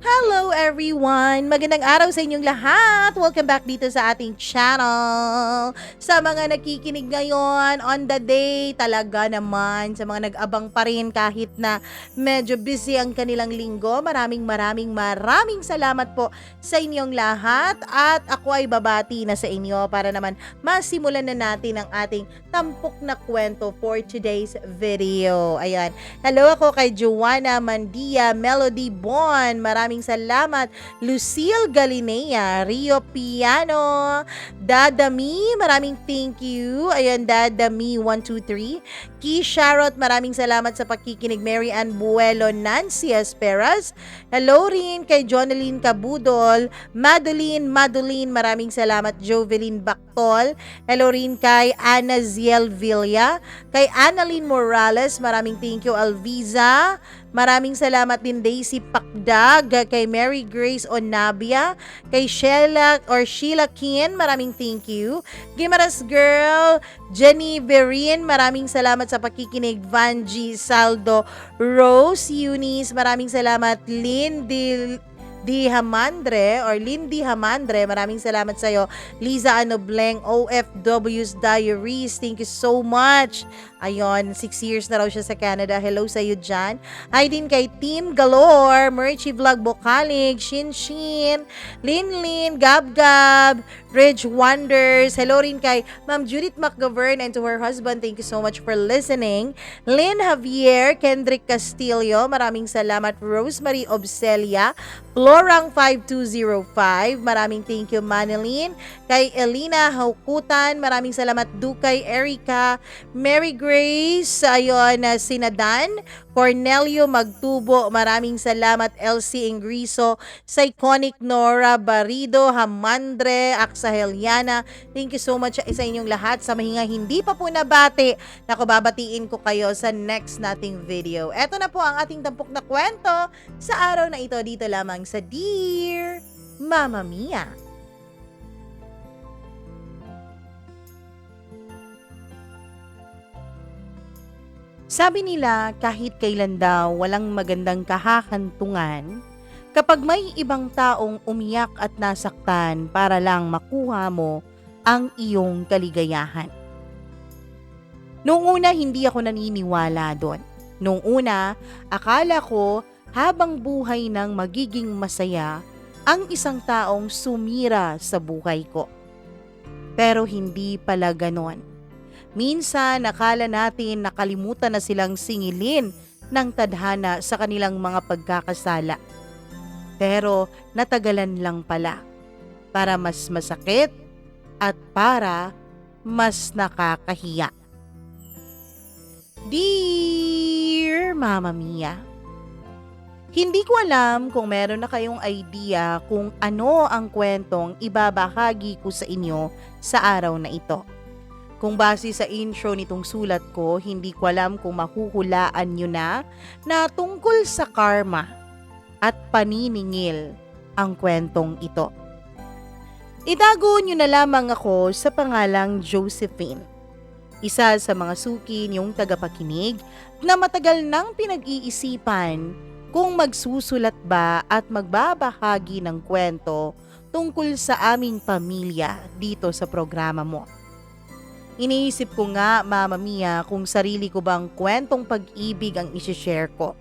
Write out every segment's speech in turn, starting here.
Hello everyone! Magandang araw sa inyong lahat! Welcome back dito sa ating channel. Sa mga nakikinig ngayon on the day, talaga naman sa mga nag-abang pa rin kahit na medyo busy ang kanilang linggo. Maraming salamat po sa inyong lahat at ako ay babati na sa inyo para naman masimulan na natin ang ating tampok na kwento for today's video. Ayan. Hello ako kay Joanna Mandia, Melody Bon. Maraming salamat. Lucille Galinea, Rio Piano, Dadami, maraming thank you. Ayan, Dadami 123. Key Sharot, maraming salamat sa pakikinig. Mary Ann Buelo, Nancy Esperas. Hello rin kay Joneline Cabudol, Madeline, maraming salamat. Jovelyn Bactol. Hello rin kay Ana Ziel Villa, kay Annalyn Morales, maraming thank you. Alviza, maraming salamat din. Daisy Pakdag, kay Mary Grace Onabia, kay Sheila Kin, maraming thank you. Gimaras Girl, Jenny Berin, maraming salamat sa pakikinig. Vanji Saldo, Rose Eunice, maraming salamat. Lindy Hamandre, maraming salamat sa iyo. Liza Anobleng, OFW's Diaries, thank you so much. Ayun, 6 years na raw siya sa Canada. Hello sa iyo dyan. Hi din kay Team Galore, Merchie Vlog Bokalig, Shin, Lin, Gab, Bridge Wonders. Hello rin kay Ma'am Judith McGovern and to her husband. Thank you so much for listening. Lynn Javier, Kendrick Castillo, maraming salamat. Rosemary Obselia, Florang 5205, maraming thank you. Manilyn, kay Elina Haukutan, maraming salamat. Dukay Erica, Mary Grace, ayun, Sinadan, Cornelio Magtubo, maraming salamat. Elsie Ingriso, Syconic Nora Barido, Hamandre, Aksa Heliana, thank you so much sa inyong lahat. Sa mahinga hindi pa po nabati, naku, babatiin ko kayo sa next nating video. Eto na po ang ating tampok na kwento sa araw na ito, dito lamang sa Dear Mama Mia. Sabi nila kahit kailan daw walang magandang kahahantungan kapag may ibang taong umiyak at nasaktan para lang makuha mo ang iyong kaligayahan. Noong una hindi ako naniniwala doon. Noong una, akala ko habang buhay nang magiging masaya ang isang taong sumira sa buhay ko. Pero hindi pala ganon. Minsan, nakala natin nakalimutan na silang singilin ng tadhana sa kanilang mga pagkakasala. Pero natagalan lang pala para mas masakit at para mas nakakahiya. Dear Mama Mia, hindi ko alam kung meron na kayong idea kung ano ang kwentong ibabahagi ko sa inyo sa araw na ito. Kung base sa intro nitong sulat ko, hindi ko alam kung mahuhulaan nyo na tungkol sa karma at paniningil ang kwentong ito. Itago nyo na lamang ako sa pangalang Josephine, isa sa mga suki niyong tagapakinig na matagal nang pinag-iisipan kung magsusulat ba at magbabahagi ng kwento tungkol sa aming pamilya dito sa programa mo. Iniisip ko nga, Mama Mia, kung sarili ko bang kwentong pag-ibig ang isishare ko.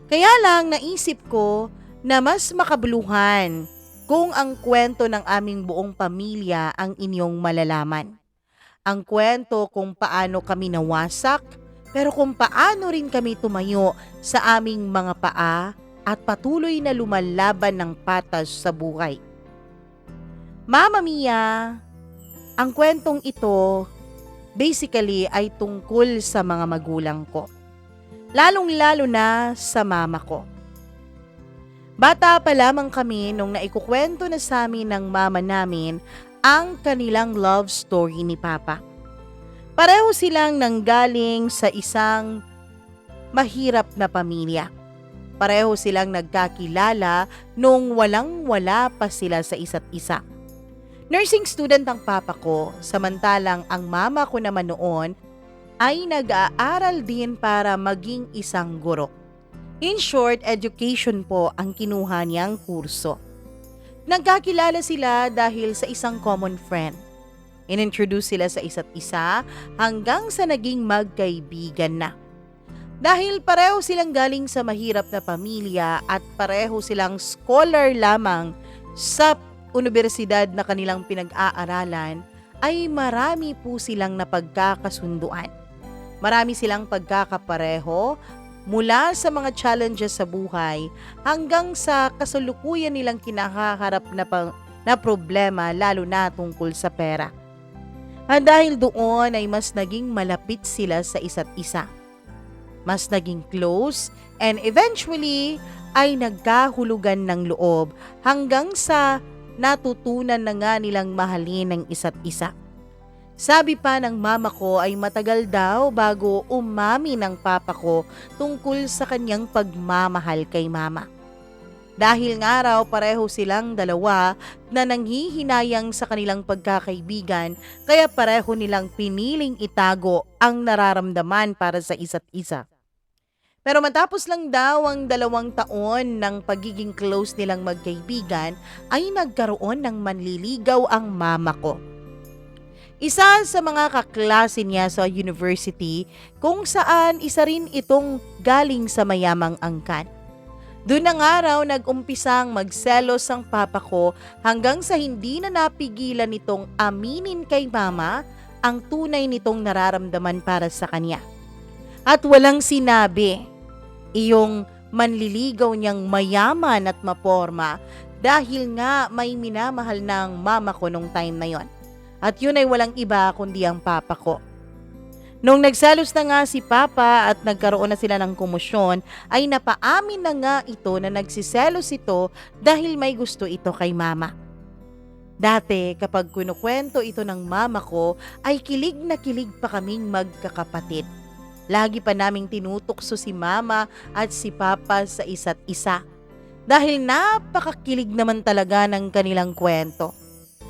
Kaya lang naisip ko na mas makabuluhan kung ang kwento ng aming buong pamilya ang inyong malalaman. Ang kwento kung paano kami nawasak, pero kung paano rin kami tumayo sa aming mga paa at patuloy na lumalaban ng patas sa buhay. Mama Mia, ang kwentong ito basically ay tungkol sa mga magulang ko. Lalong-lalo na sa mama ko. Bata pa lamang kami nung naikukwento na sa amin ng mama namin ang kanilang love story ni Papa. Pareho silang nanggaling sa isang mahirap na pamilya. Pareho silang nagkakilala nung walang-wala pa sila sa isa't isa. Nursing student ang papa ko, samantalang ang mama ko naman noon ay nag-aaral din para maging isang guro. In short, education po ang kinuha niyang kurso. Nagkakilala sila dahil sa isang common friend. Inintroduce sila sa isa't isa hanggang sa naging magkaibigan na. Dahil pareho silang galing sa mahirap na pamilya at pareho silang scholar lamang sa universidad na kanilang pinag-aaralan, ay marami po silang napagkakasunduan. Marami silang pagkakapareho mula sa mga challenges sa buhay hanggang sa kasalukuyan nilang kinakaharap na problema, lalo na tungkol sa pera. At dahil doon ay mas naging malapit sila sa isa't isa. Mas naging close, and eventually ay nagkahulugan ng loob hanggang sa natutunan na nga nilang mahalin ng isa't isa. Sabi pa ng mama ko ay matagal daw bago umamin ng papa ko tungkol sa kanyang pagmamahal kay mama. Dahil nga raw pareho silang dalawa na nanghihinayang sa kanilang pagkakaibigan, kaya pareho nilang piniling itago ang nararamdaman para sa isa't isa. Pero matapos lang daw ang 2 taon ng pagiging close nilang magkaibigan, ay nagkaroon ng manliligaw ang mama ko. Isa sa mga kaklase niya sa university kung saan isa rin itong galing sa mayamang angkan. Doon na nga raw nag-umpisang magselos ang papa ko hanggang sa hindi na napigilan nitong aminin kay mama ang tunay nitong nararamdaman para sa kanya. At walang sinabi iyong manliligaw niyang mayaman at maporma dahil nga may minamahal ng mama ko nung time na yon. At yun ay walang iba kundi ang papa ko. Nung nagselos na nga si papa at nagkaroon na sila ng komosyon, ay napaamin na nga ito na nagsiselos ito dahil may gusto ito kay mama. Dati kapag kinukwento ito ng mama ko, ay kilig na kilig pa kaming magkakapatid. Lagi pa naming tinutukso si mama at si papa sa isa't isa. Dahil napakakilig naman talaga ng kanilang kwento.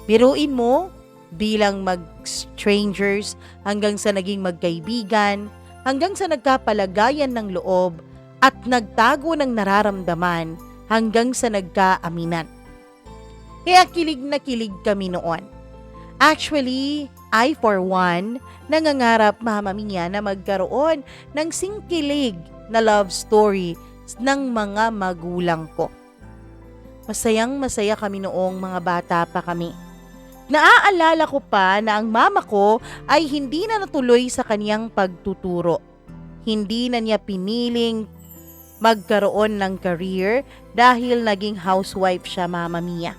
Biruin mo, bilang mag-strangers hanggang sa naging magkaibigan, hanggang sa nagkapalagayan ng loob at nagtago ng nararamdaman hanggang sa nagkaaminan. Kaya kilig na kilig kami noon. Actually, I for one, nangangarap mama niya na magkaroon ng singkilig na love story ng mga magulang ko. Masayang masaya kami noong mga bata pa kami. Naaalala ko pa na ang mama ko ay hindi na natuloy sa kaniyang pagtuturo. Hindi na niya piniling magkaroon ng career dahil naging housewife siya, mama mia.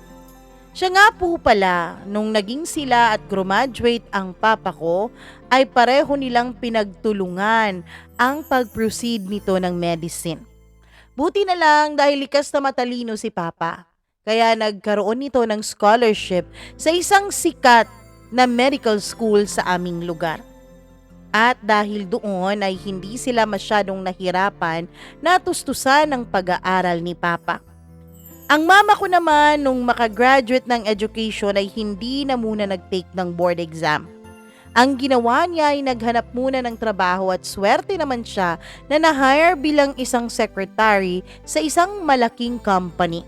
Siya nga po pala, nung naging sila at graduate ang papa ko, ay pareho nilang pinagtulungan ang pag-proceed nito ng medicine. Buti na lang dahil likas na matalino si papa. Kaya nagkaroon nito ng scholarship sa isang sikat na medical school sa aming lugar. At dahil doon ay hindi sila masyadong nahirapan na tustusan ng pag-aaral ni Papa. Ang mama ko naman nung makagraduate ng education ay hindi na muna nag-take ng board exam. Ang ginawa niya ay naghanap muna ng trabaho at swerte naman siya na na-hire bilang isang secretary sa isang malaking company.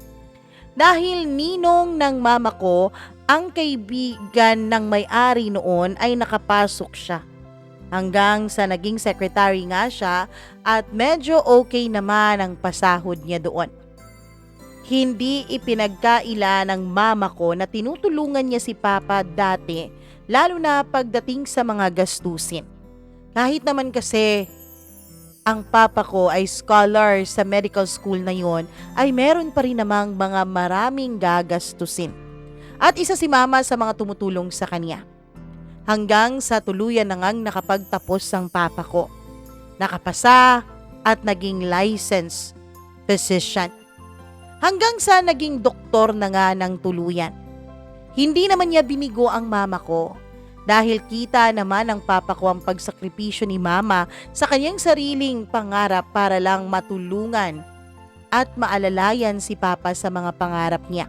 Dahil ninong ng mama ko, ang kaibigan ng may-ari noon ay nakapasok siya. Hanggang sa naging secretary nga siya at medyo okay naman ang pasahod niya doon. Hindi ipinagkaila ng mama ko na tinutulungan niya si Papa dati, lalo na pagdating sa mga gastusin. Kahit naman kasi ang papa ko ay scholar sa medical school na yon, ay meron pa rin namang mga maraming gagastusin. At isa si mama sa mga tumutulong sa kanya. Hanggang sa tuluyan na ngang nakapagtapos ang papa ko. Nakapasa at naging licensed physician. Hanggang sa naging doktor na nga ng tuluyan. Hindi naman niya binigo ang mama ko. Dahil kita naman ng papa ko ang pagsakripisyo ni mama sa kanyang sariling pangarap para lang matulungan at maalalayan si papa sa mga pangarap niya.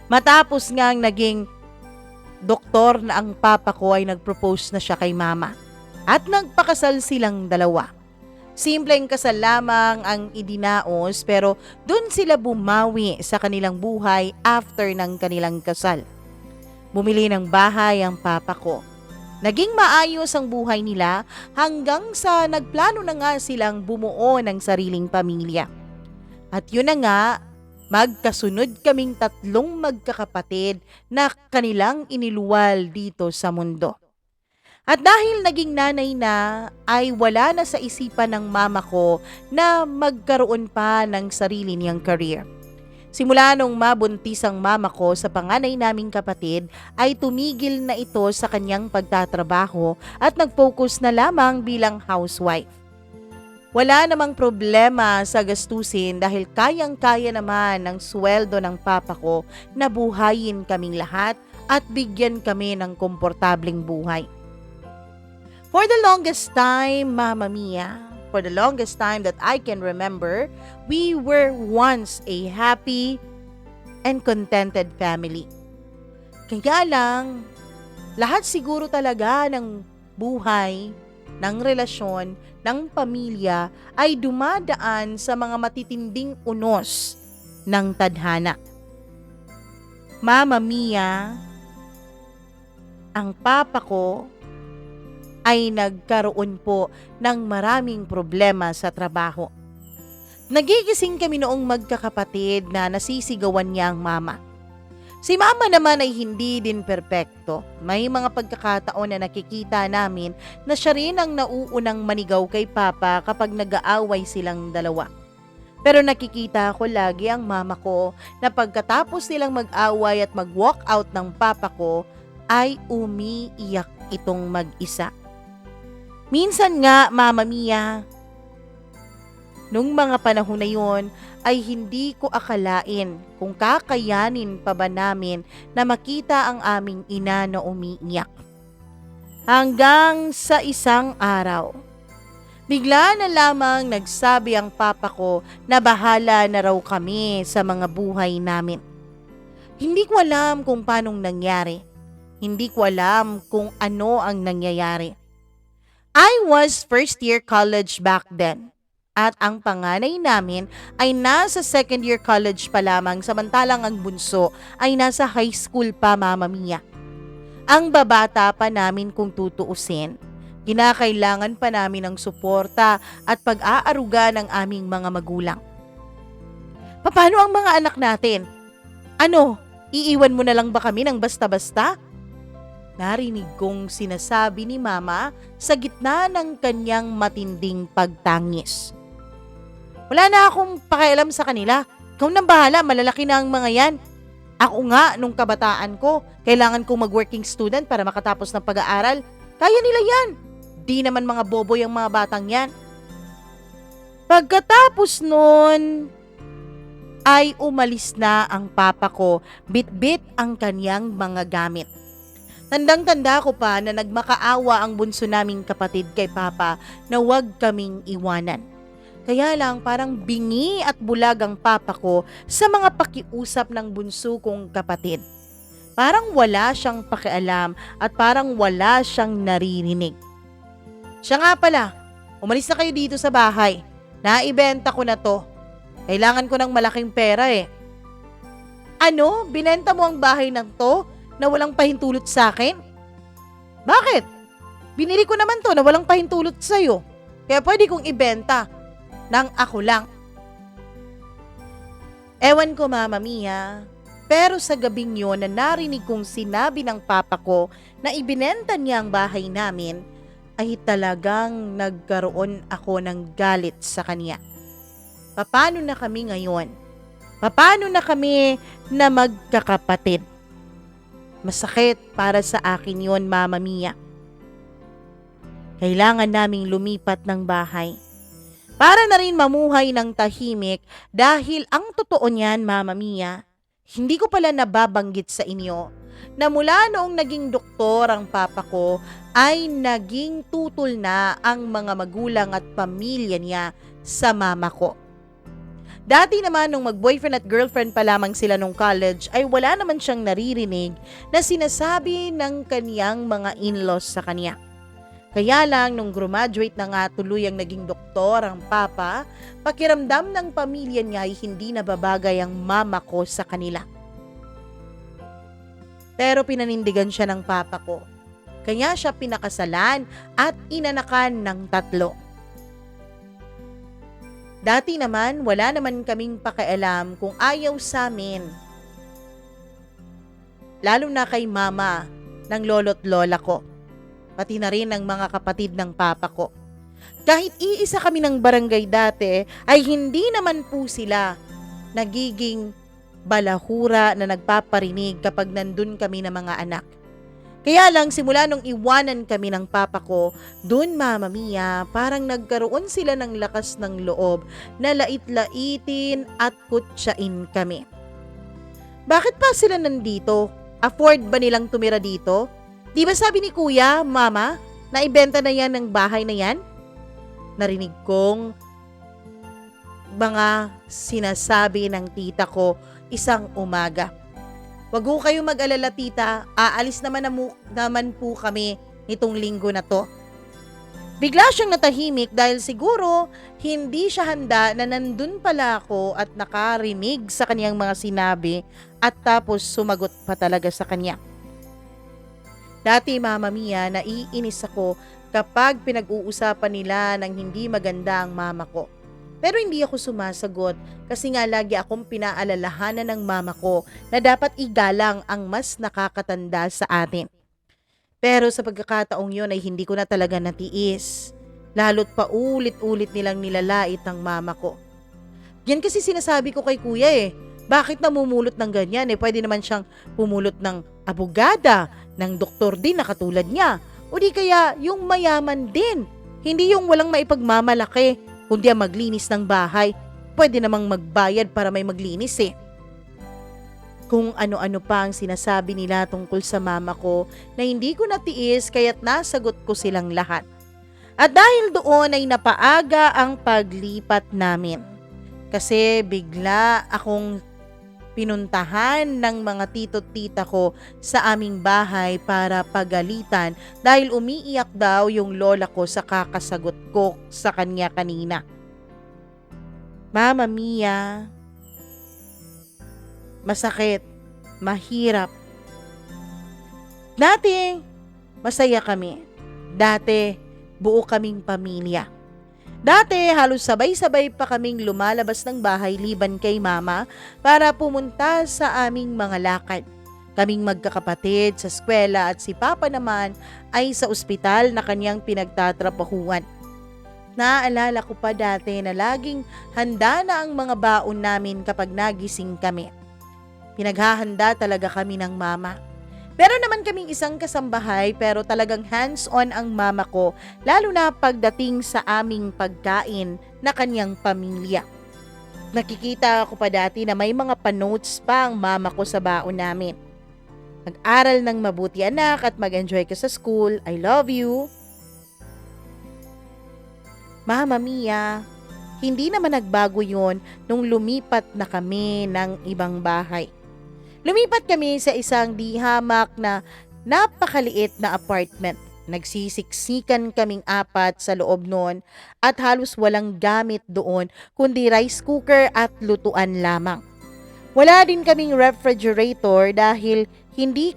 Matapos ngang naging doktor na ang papa ko ay nagpropose na siya kay mama at nagpakasal silang dalawa. Simpleng kasal lamang ang idinaos pero dun sila bumawi sa kanilang buhay after ng kanilang kasal. Bumili ng bahay ang papa ko. Naging maayos ang buhay nila hanggang sa nagplano na nga silang bumuo ng sariling pamilya. At yun na nga, magkasunod kaming 3 magkakapatid na kanilang iniluwal dito sa mundo. At dahil naging nanay na, ay wala na sa isipan ng mama ko na magkaroon pa ng sarili niyang career. Simula nung mabuntis ang mama ko sa panganay naming kapatid ay tumigil na ito sa kanyang pagtatrabaho at nag-focus na lamang bilang housewife. Wala namang problema sa gastusin dahil kayang-kaya naman ng sweldo ng papa ko na buhayin kaming lahat at bigyan kami ng komportableng buhay. For the longest time, Mama Mia, for the longest time that I can remember, we were once a happy and contented family. Kaya lang, lahat siguro talaga ng buhay, ng relasyon, ng pamilya ay dumadaan sa mga matitinding unos ng tadhana. Mama Mia, ang papa ko ay nagkaroon po ng maraming problema sa trabaho. Nagigising kami noong magkakapatid na nasisigawan niya ang mama. Si mama naman ay hindi din perpekto. May mga pagkakataon na nakikita namin na siya rin ang nauunang manigaw kay papa kapag nag-aaway silang dalawa. Pero nakikita ko lagi ang mama ko na pagkatapos nilang mag-away at mag-walk out ng papa ko ay umiiyak itong mag-isa. Minsan nga, Mama Mia, nung mga panahon na yon ay hindi ko akalain kung kakayanin pa ba namin na makita ang aming ina na umiiyak. Hanggang sa isang araw, bigla na lamang nagsabi ang papa ko na bahala na raw kami sa mga buhay namin. Hindi ko alam kung paanong nangyari. Hindi ko alam kung ano ang nangyayari. I was first year college back then at ang panganay namin ay nasa second year college pa lamang samantalang ang bunso ay nasa high school pa, Mama Mia. Ang babata pa namin kung tutuusin. Kinakailangan pa namin ng suporta at pag-aaruga ng aming mga magulang. Paano ang mga anak natin? Ano, iiwan mo na lang ba kami ng basta-basta? Narinig kong sinasabi ni Mama sa gitna ng kanyang matinding pagtangis. Wala na akong pakialam sa kanila. Ikaw nang bahala, malalaki na ang mga yan. Ako nga, nung kabataan ko, kailangan kong mag-working student para makatapos ng pag-aaral. Kaya nila yan. Di naman mga boboy ang mga batang yan. Pagkatapos nun, ay umalis na ang papa ko, bit-bit ang kanyang mga gamit. Tandang-tanda ko pa na nagmakaawa ang bunso naming kapatid kay papa na huwag kaming iwanan. Kaya lang parang bingi at bulag ang papa ko sa mga pakiusap ng bunso kong kapatid. Parang wala siyang pakialam at parang wala siyang naririnig. Siya nga pala, umalis na kayo dito sa bahay. Naibenta ko na to. Kailangan ko ng malaking pera eh. Ano? Binenta mo ang bahay ng to? Na walang pahintulot sa akin? Bakit? Binili ko naman to na walang pahintulot sa'yo. Kaya pwede kong ibenta nang ako lang. Ewan ko, Mama Mia, pero sa gabing yun na narinig kong sinabi ng papa ko na ibinenta niya ang bahay namin, ay talagang nagkaroon ako ng galit sa kanya. Paano na kami ngayon? Paano na kami na magkakapatid? Masakit para sa akin yon, Mama Mia. Kailangan naming lumipat ng bahay. Para na rin mamuhay ng tahimik dahil ang totoo niyan, Mama Mia, hindi ko pala nababanggit sa inyo na mula noong naging doktor ang papa ko ay naging tutol na ang mga magulang at pamilya niya sa mama ko. Dati naman nung mag-boyfriend at girlfriend pa lamang sila nung college ay wala naman siyang naririnig na sinasabi ng kaniyang mga in-laws sa kanya. Kaya lang nung graduate na nga tuluyang naging doktor ang papa, pakiramdam ng pamilya niya ay hindi nababagay ang mama ko sa kanila. Pero pinanindigan siya ng papa ko. Kaya siya pinakasalan at inanakan ng 3. Dati naman, wala naman kaming pakialam kung ayaw sa amin. Lalo na kay mama ng lolo't lola ko. Pati na rin ng mga kapatid ng papa ko. Kahit iisa kami ng barangay dati, ay hindi naman po sila nagiging balahura na nagpaparinig kapag nandun kami ng mga anak. Kaya lang simula nung iwanan kami ng papa ko, dun Mama Mia, parang nagkaroon sila ng lakas ng loob na lait-laitin at kutsain kami. Bakit pa sila nandito? Afford ba nilang tumira dito? Di ba sabi ni Kuya, Mama, na ibenta na yan ng bahay na yan? Narinig kong mga sinasabi ng tita ko isang umaga. Wag ho kayong mag-alala tita, aalis naman po kami nitong linggo na to. Bigla siyang natahimik dahil siguro hindi siya handa na nandun pala ako at nakarinig sa kaniyang mga sinabi at tapos sumagot pa talaga sa kanya. Dati Mama Mia, naiinis ako kapag pinag-uusapan nila ng hindi maganda ang mama ko. Pero hindi ako sumasagot kasi nga lagi akong pinaalalahanan ng mama ko na dapat igalang ang mas nakakatanda sa atin. Pero sa pagkakataong yun ay hindi ko na talaga natiis. Lalo't pa ulit-ulit nilang nilalait ang mama ko. Yan kasi sinasabi ko kay kuya Bakit namumulot ng ganyan? Pwede naman siyang pumulot ng abogada, ng doktor din na katulad niya. O di kaya yung mayaman din. Hindi yung walang maipagmamalaki. Kundi ang maglinis ng bahay, pwede namang magbayad para may maglinis Kung ano-ano pa ang sinasabi nila tungkol sa mama ko na hindi ko natiis kaya't nasagot ko silang lahat. At dahil doon ay napaaga ang paglipat namin. Kasi bigla akong pinuntahan ng mga tito-tita ko sa aming bahay para pagalitan dahil umiiyak daw yung lola ko sa kakasagot ko sa kanya kanina. Mama Mia, masakit, mahirap. Dati, masaya kami. Dati, buo kaming pamilya. Dati, halos sabay-sabay pa kaming lumalabas ng bahay liban kay mama para pumunta sa aming mga lakad. Kaming magkakapatid sa eskwela at si papa naman ay sa ospital na kanyang pinagtatrabahuan. Naaalala ko pa dati na laging handa na ang mga baon namin kapag nagising kami. Pinaghahanda talaga kami ng mama. Pero naman kaming isang kasambahay pero talagang hands-on ang mama ko lalo na pagdating sa aming pagkain na kanyang pamilya. Nakikita ko pa dati na may mga pa-notes pa ang mama ko sa baon namin. Mag-aral ng mabuti anak at mag-enjoy ka sa school. I love you. Mama Mia, hindi naman nagbago yon nung lumipat na kami ng ibang bahay. Lumipat kami sa isang di-hamak na napakaliit na apartment. Nagsisiksikan kaming 4 sa loob noon at halos walang gamit doon kundi rice cooker at lutuan lamang. Wala din kaming refrigerator dahil hindi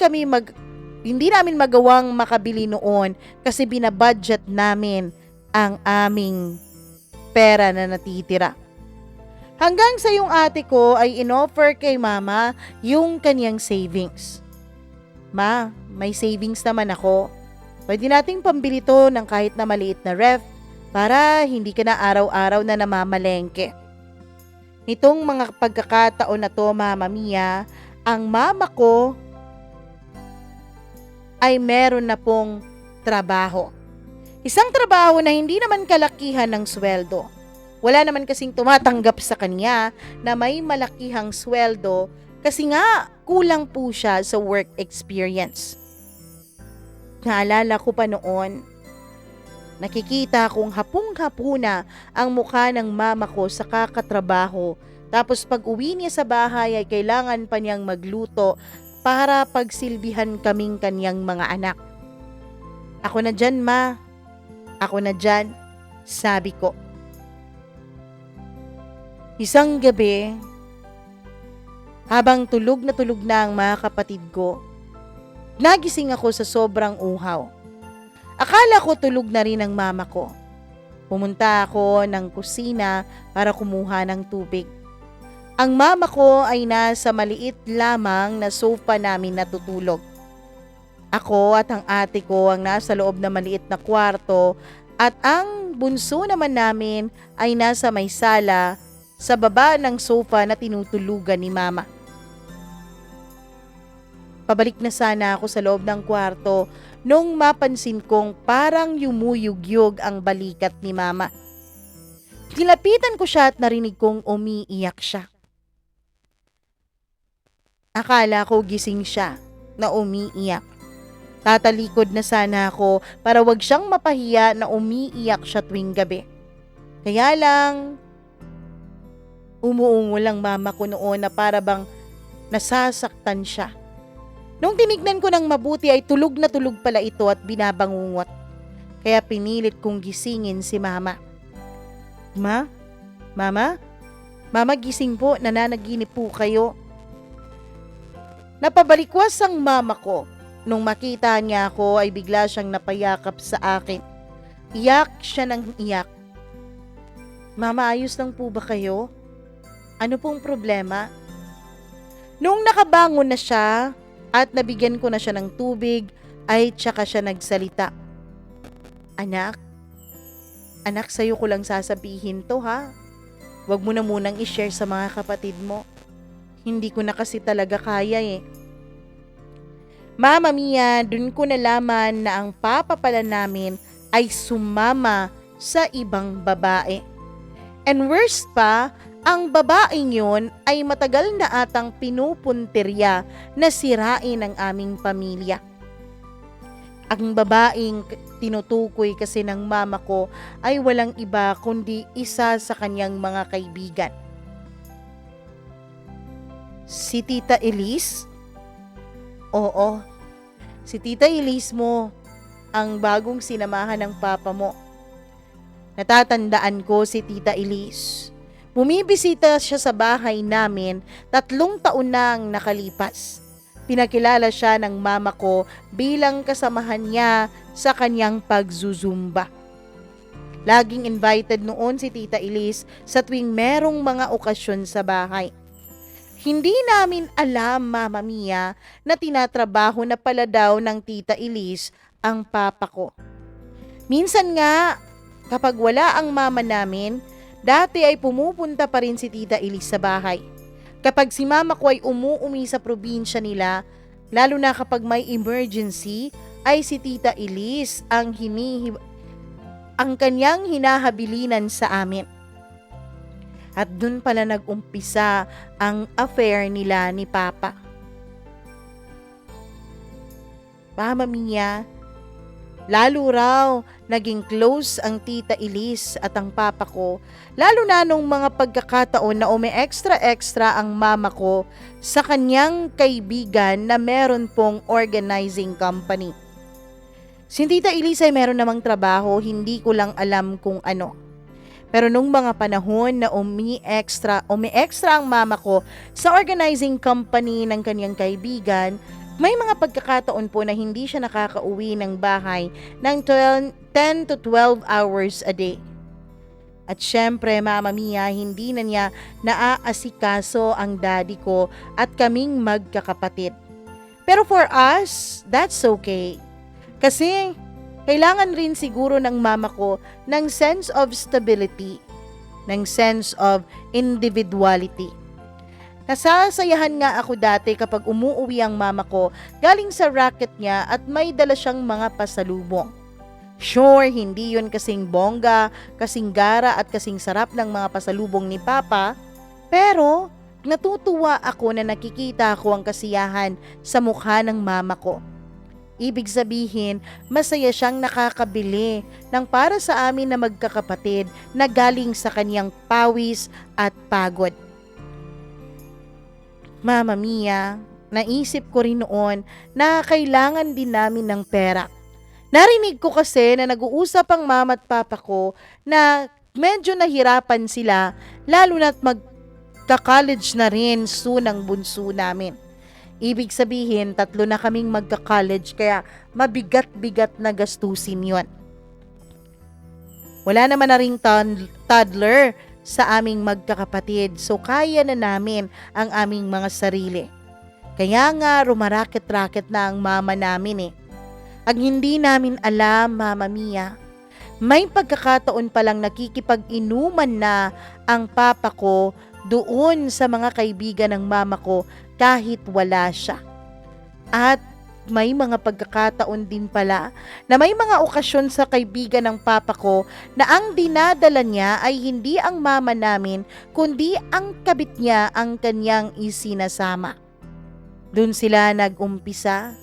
namin magawang makabili noon kasi binabudget namin ang aming pera na natitira. Hanggang sa yung ate ko ay inoffer kay mama yung kanyang savings. Ma, may savings naman ako. Pwede nating pambili to ng kahit na maliit na ref para hindi ka na araw-araw na namamalengke. Nitong mga pagkakataon na to, Mama Mia, ang mama ko ay meron na pong trabaho. Isang trabaho na hindi naman kalakihan ng sweldo. Wala naman kasing tumatanggap sa kanya na may malakihang sweldo kasi nga kulang po siya sa work experience. Naalala ko pa noon, nakikita kong hapong-hapuna ang mukha ng mama ko sa kakatrabaho. Tapos pag uwi niya sa bahay ay kailangan pa niyang magluto para pagsilbihan kaming kanyang mga anak. Ako na dyan, ma. Ako na dyan, sabi ko. Isang gabi, habang tulog na ang mga kapatid ko, nagising ako sa sobrang uhaw. Akala ko tulog na rin ang mama ko. Pumunta ako ng kusina para kumuha ng tubig. Ang mama ko ay nasa maliit lamang na sofa namin natutulog. Ako at ang ate ko ang nasa loob na maliit na kwarto at ang bunso naman namin ay nasa may sala sa baba ng sofa na tinutulugan ni mama. Pabalik na sana ako sa loob ng kwarto nung mapansin kong parang yumuyugyog ang balikat ni mama. Nilapitan ko siya at narinig kong umiiyak siya. Akala ko gising siya na umiiyak. Tatalikod na sana ako para wag siyang mapahiya na umiiyak siya tuwing gabi. Kaya lang, umuungo lang mama ko noon na para bang nasasaktan siya. Nung tinignan ko ng mabuti ay tulog na tulog pala ito at binabangungot. Kaya pinilit kong gisingin si mama. Mama? Mama, gising po, nananaginip po kayo. Napabalikwas ang mama ko. Nung makita niya ako ay bigla siyang napayakap sa akin. Iyak siya ng iyak. Mama, ayos lang po ba kayo? Ano pong problema? Nung nakabangon na siya at nabigyan ko na siya ng tubig, ay tsaka siya nagsalita. Anak, sa'yo ko lang sasabihin to ha. Huwag mo na munang i-share sa mga kapatid mo. Hindi ko na kasi talaga kaya eh. Mama Mia, dun ko nalaman na ang papa pala namin ay sumama sa ibang babae. And worst pa, ang babaeng yun ay matagal na atang pinupuntirya na sirain ang aming pamilya. Ang babaeng tinutukoy kasi ng mama ko ay walang iba kundi isa sa kanyang mga kaibigan. Si Tita Elise? Oo, si Tita Elise mo ang bagong sinamahan ng papa mo. Natatandaan ko si Tita Elise. Bumibisita siya sa bahay namin 3 taon na ang nakalipas. Pinakilala siya ng mama ko bilang kasamahan niya sa kanyang pagzuzumba. Laging invited noon si Tita Elise sa tuwing merong mga okasyon sa bahay. Hindi namin alam, Mama Mia, na tinatrabaho na pala daw ng Tita Elise ang papa ko. Minsan nga, kapag wala ang mama namin, dati ay pumupunta pa rin si Tita Elise sa bahay. Kapag si mama ko ay umuwi sa probinsya nila, lalo na kapag may emergency, ay si Tita Elise ang kanyang hinahabilinan sa amin. At dun pala nag-umpisa ang affair nila ni Papa. Mama Mia, lalo raw naging close ang Tita Elise at ang Papa ko, lalo na nung mga pagkakataon na umi-extra ang mama ko sa kanyang kaibigan na meron pong organizing company. Si Tita Elise ay meron namang trabaho, hindi ko lang alam kung ano. Pero nung mga panahon na umi-extra ang mama ko sa organizing company ng kanyang kaibigan, may mga pagkakataon po na hindi siya nakakauwi ng bahay ng 10 to 12 hours a day. At syempre, Mama Mia, hindi na niya naaasikaso ang daddy ko at kaming magkakapatid. Pero for us, that's okay. Kasi kailangan rin siguro ng mama ko ng sense of stability, ng sense of individuality. Nasasayahan nga ako dati kapag umuuwi ang mama ko galing sa racket niya at may dala siyang mga pasalubong. Sure, hindi yun kasing bongga, kasing gara at kasing sarap ng mga pasalubong ni Papa, pero natutuwa ako na nakikita ko ang kasiyahan sa mukha ng mama ko. Ibig sabihin, masaya siyang nakakabili ng para sa amin na magkakapatid na galing sa kanyang pawis at pagod. Mama Mia, naisip ko rin noon na kailangan din namin ng pera. Narinig ko kasi na nag-uusap ang mama at papa ko na medyo nahirapan sila lalo na't magka-college na rin soon ang bunso namin. Ibig sabihin, 3 na kaming magka-college kaya mabigat-bigat na gastusin yon. Wala naman na ring toddler sa aming magkakapatid, so kaya na namin ang aming mga sarili. Kaya nga rumarakit-rakit na ang mama namin eh. Ang hindi namin alam, Mama Mia, may pagkakataon palang nakikipag-inuman na ang papa ko doon sa mga kaibigan ng mama ko kahit wala siya. At may mga pagkakataon din pala na may mga okasyon sa kaibigan ng papa ko na ang dinadala niya ay hindi ang mama namin kundi ang kabit niya ang kanyang isinasama. Doon sila nag-umpisa.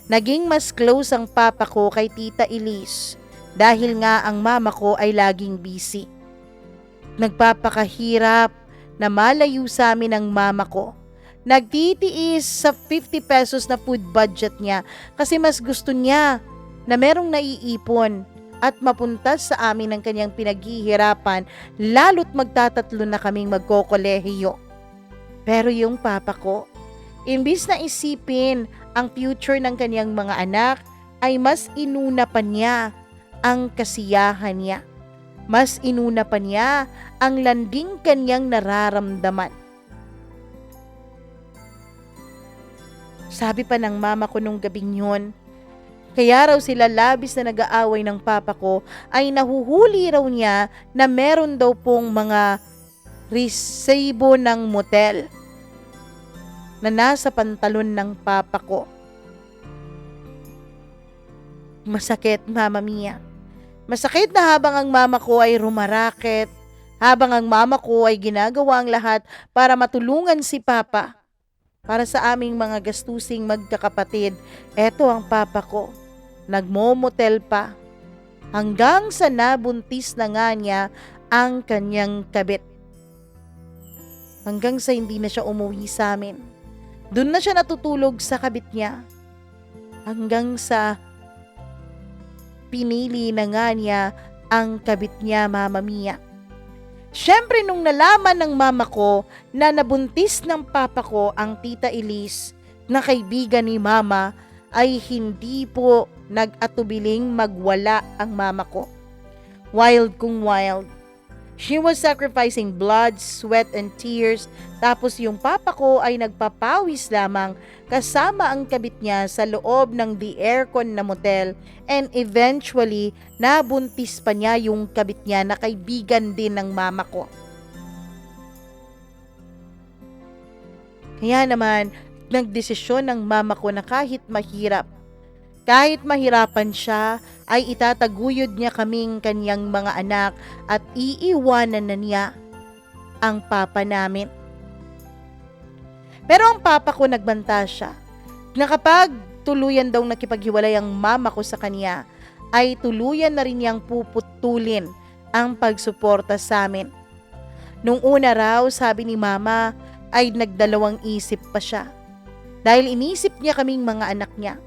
Naging mas close ang papa ko kay Tita Elise dahil nga ang mama ko ay laging busy. Nagpapakahirap na malayo sa amin ang mama ko. Nagtitiis sa 50 pesos na food budget niya kasi mas gusto niya na merong naiipon at mapunta sa amin ang kanyang pinaghihirapan lalo't magtatatlo na kaming magkokolehiyo. Pero yung papa ko, imbis na isipin ang future ng kanyang mga anak, ay mas inuna pa niya ang kasiyahan niya. Mas inuna pa niya ang landing kanyang nararamdaman. Sabi pa ng mama ko nung gabing yun, kaya raw sila labis na nag-aaway ng papa ko ay nahuhuli raw niya na meron daw pong mga resibo ng motel na nasa pantalon ng papa ko. Masakit, Mama Mia. Masakit na habang ang mama ko ay rumaraket, habang ang mama ko ay ginagawa ang lahat para matulungan si papa. Para sa aming mga gastusing magkakapatid, eto ang papa ko, nagmomotel pa. Hanggang sa nabuntis na nga niya ang kanyang kabit. Hanggang sa hindi na siya umuwi sa amin. Doon na siya natutulog sa kabit niya. Hanggang sa pinili na nga niya ang kabit niya, Mama Mia. Siyempre nung nalaman ng mama ko na nabuntis ng papa ko ang Tita Elise na kaibigan ni mama, ay hindi po nag-atubiling magwala ang mama ko. Wild kung wild. She was sacrificing blood, sweat, and tears. Tapos yung papa ko ay nagpapawis lamang kasama ang kabit niya sa loob ng the aircon na motel. And eventually, nabuntis pa niya yung kabit niya na kaibigan din ng mama ko. Kaya naman, nagdesisyon ng mama ko na kahit mahirapan siya, ay itataguyod niya kaming kanyang mga anak at iiwanan na niya ang papa namin. Pero ang papa ko nagbanta siya na kapag tuluyan daw nakipaghiwalay ang mama ko sa kanya, ay tuluyan na rin niyang puputulin ang pagsuporta sa amin. Nung una raw, sabi ni mama, ay nagdalawang isip pa siya. Dahil inisip niya kaming mga anak niya.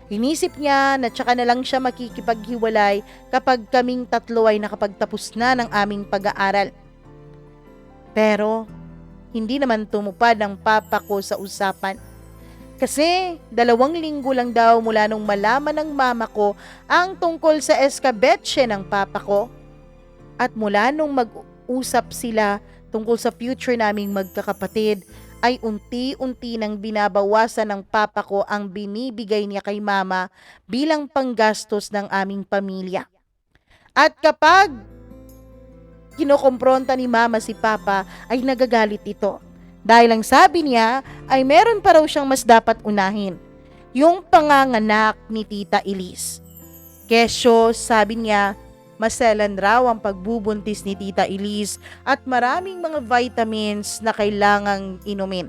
Inisip niya na tsaka na lang siya makikipaghiwalay kapag kaming 3 ay nakapagtapos na ng aming pag-aaral. Pero, hindi naman tumupad ang papa ko sa usapan. Kasi 2 linggo lang daw mula nung malaman ng mama ko ang tungkol sa eskabetse ng papa ko. At mula nung mag-usap sila tungkol sa future naming magkakapatid, ay unti-unti nang binabawasan ng papa ko ang binibigay niya kay mama bilang panggastos ng aming pamilya. At kapag kinokompronta ni mama si papa, ay nagagalit ito. Dahil ang sabi niya ay meron pa raw siyang mas dapat unahin, yung panganganak ni Tita Elise. Kesyo, sabi niya, maselan raw ang pagbubuntis ni Tita Elise at maraming mga vitamins na kailangang inumin.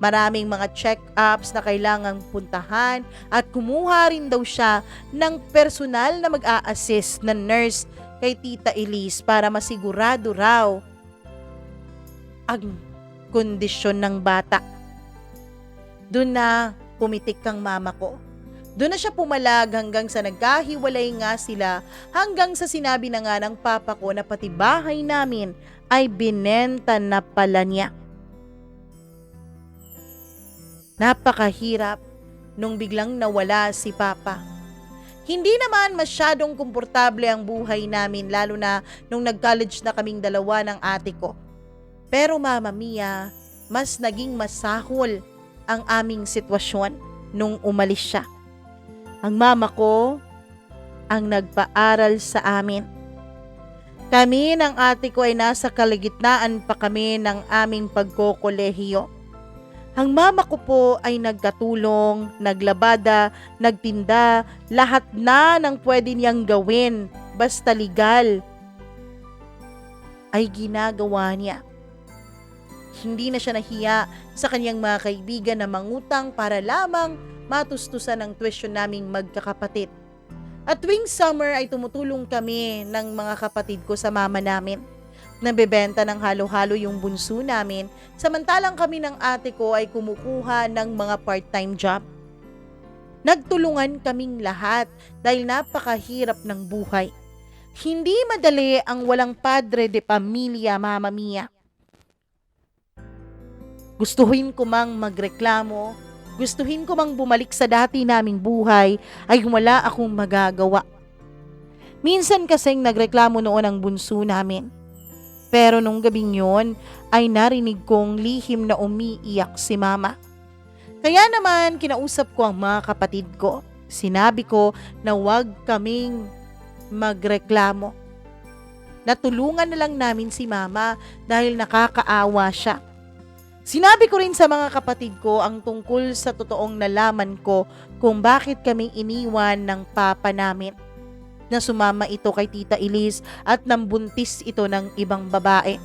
Maraming mga check-ups na kailangang puntahan at kumuha rin daw siya ng personal na mag-a-assist na nurse kay Tita Elise para masigurado raw ang kondisyon ng bata. Doon na pumitik kang mama ko. Doon na siya pumalag hanggang sa nagkahiwalay nga sila, hanggang sa sinabi na nga ng papa ko na pati bahay namin ay binenta na pala niya. Napakahirap nung biglang nawala si papa. Hindi naman masyadong komportable ang buhay namin, lalo na nung nag-college na kaming dalawa ng ate ko. Pero Mama Mia, mas naging masahol ang aming sitwasyon nung umalis siya. Ang mama ko ang nagpaaral sa amin. Kami ng ate ko ay nasa kalagitnaan pa kami ng aming pagkokolehiyo. Ang mama ko po ay nagkatulong, naglabada, nagtinda, lahat na ng pwede niyang gawin, basta legal, ay ginagawa niya. Hindi na siya nahiya sa kanyang mga kaibigan na mangutang para lamang matustusan ang tuition naming magkakapatid. At tuwing summer ay tumutulong kami ng mga kapatid ko sa mama namin. Nabebenta ng halo-halo yung bunso namin, samantalang kami ng ate ko ay kumukuha ng mga part-time job. Nagtulungan kaming lahat dahil napakahirap ng buhay. Hindi madali ang walang padre de pamilya, Mama Mia. Gustuhin ko mang magreklamo, gustuhin ko mang bumalik sa dati naming buhay, ay wala akong magagawa. Minsan kasing nagreklamo noon ang bunso namin. Pero nung gabing yun, ay narinig kong lihim na umiiyak si mama. Kaya naman kinausap ko ang mga kapatid ko. Sinabi ko na huwag kaming magreklamo. Natulungan na lang namin si mama dahil nakakaawa siya. Sinabi ko rin sa mga kapatid ko ang tungkol sa totoong nalaman ko kung bakit kaming iniwan ng papa namin. Na sumama ito kay Tita Elise at nambuntis ito ng ibang babae.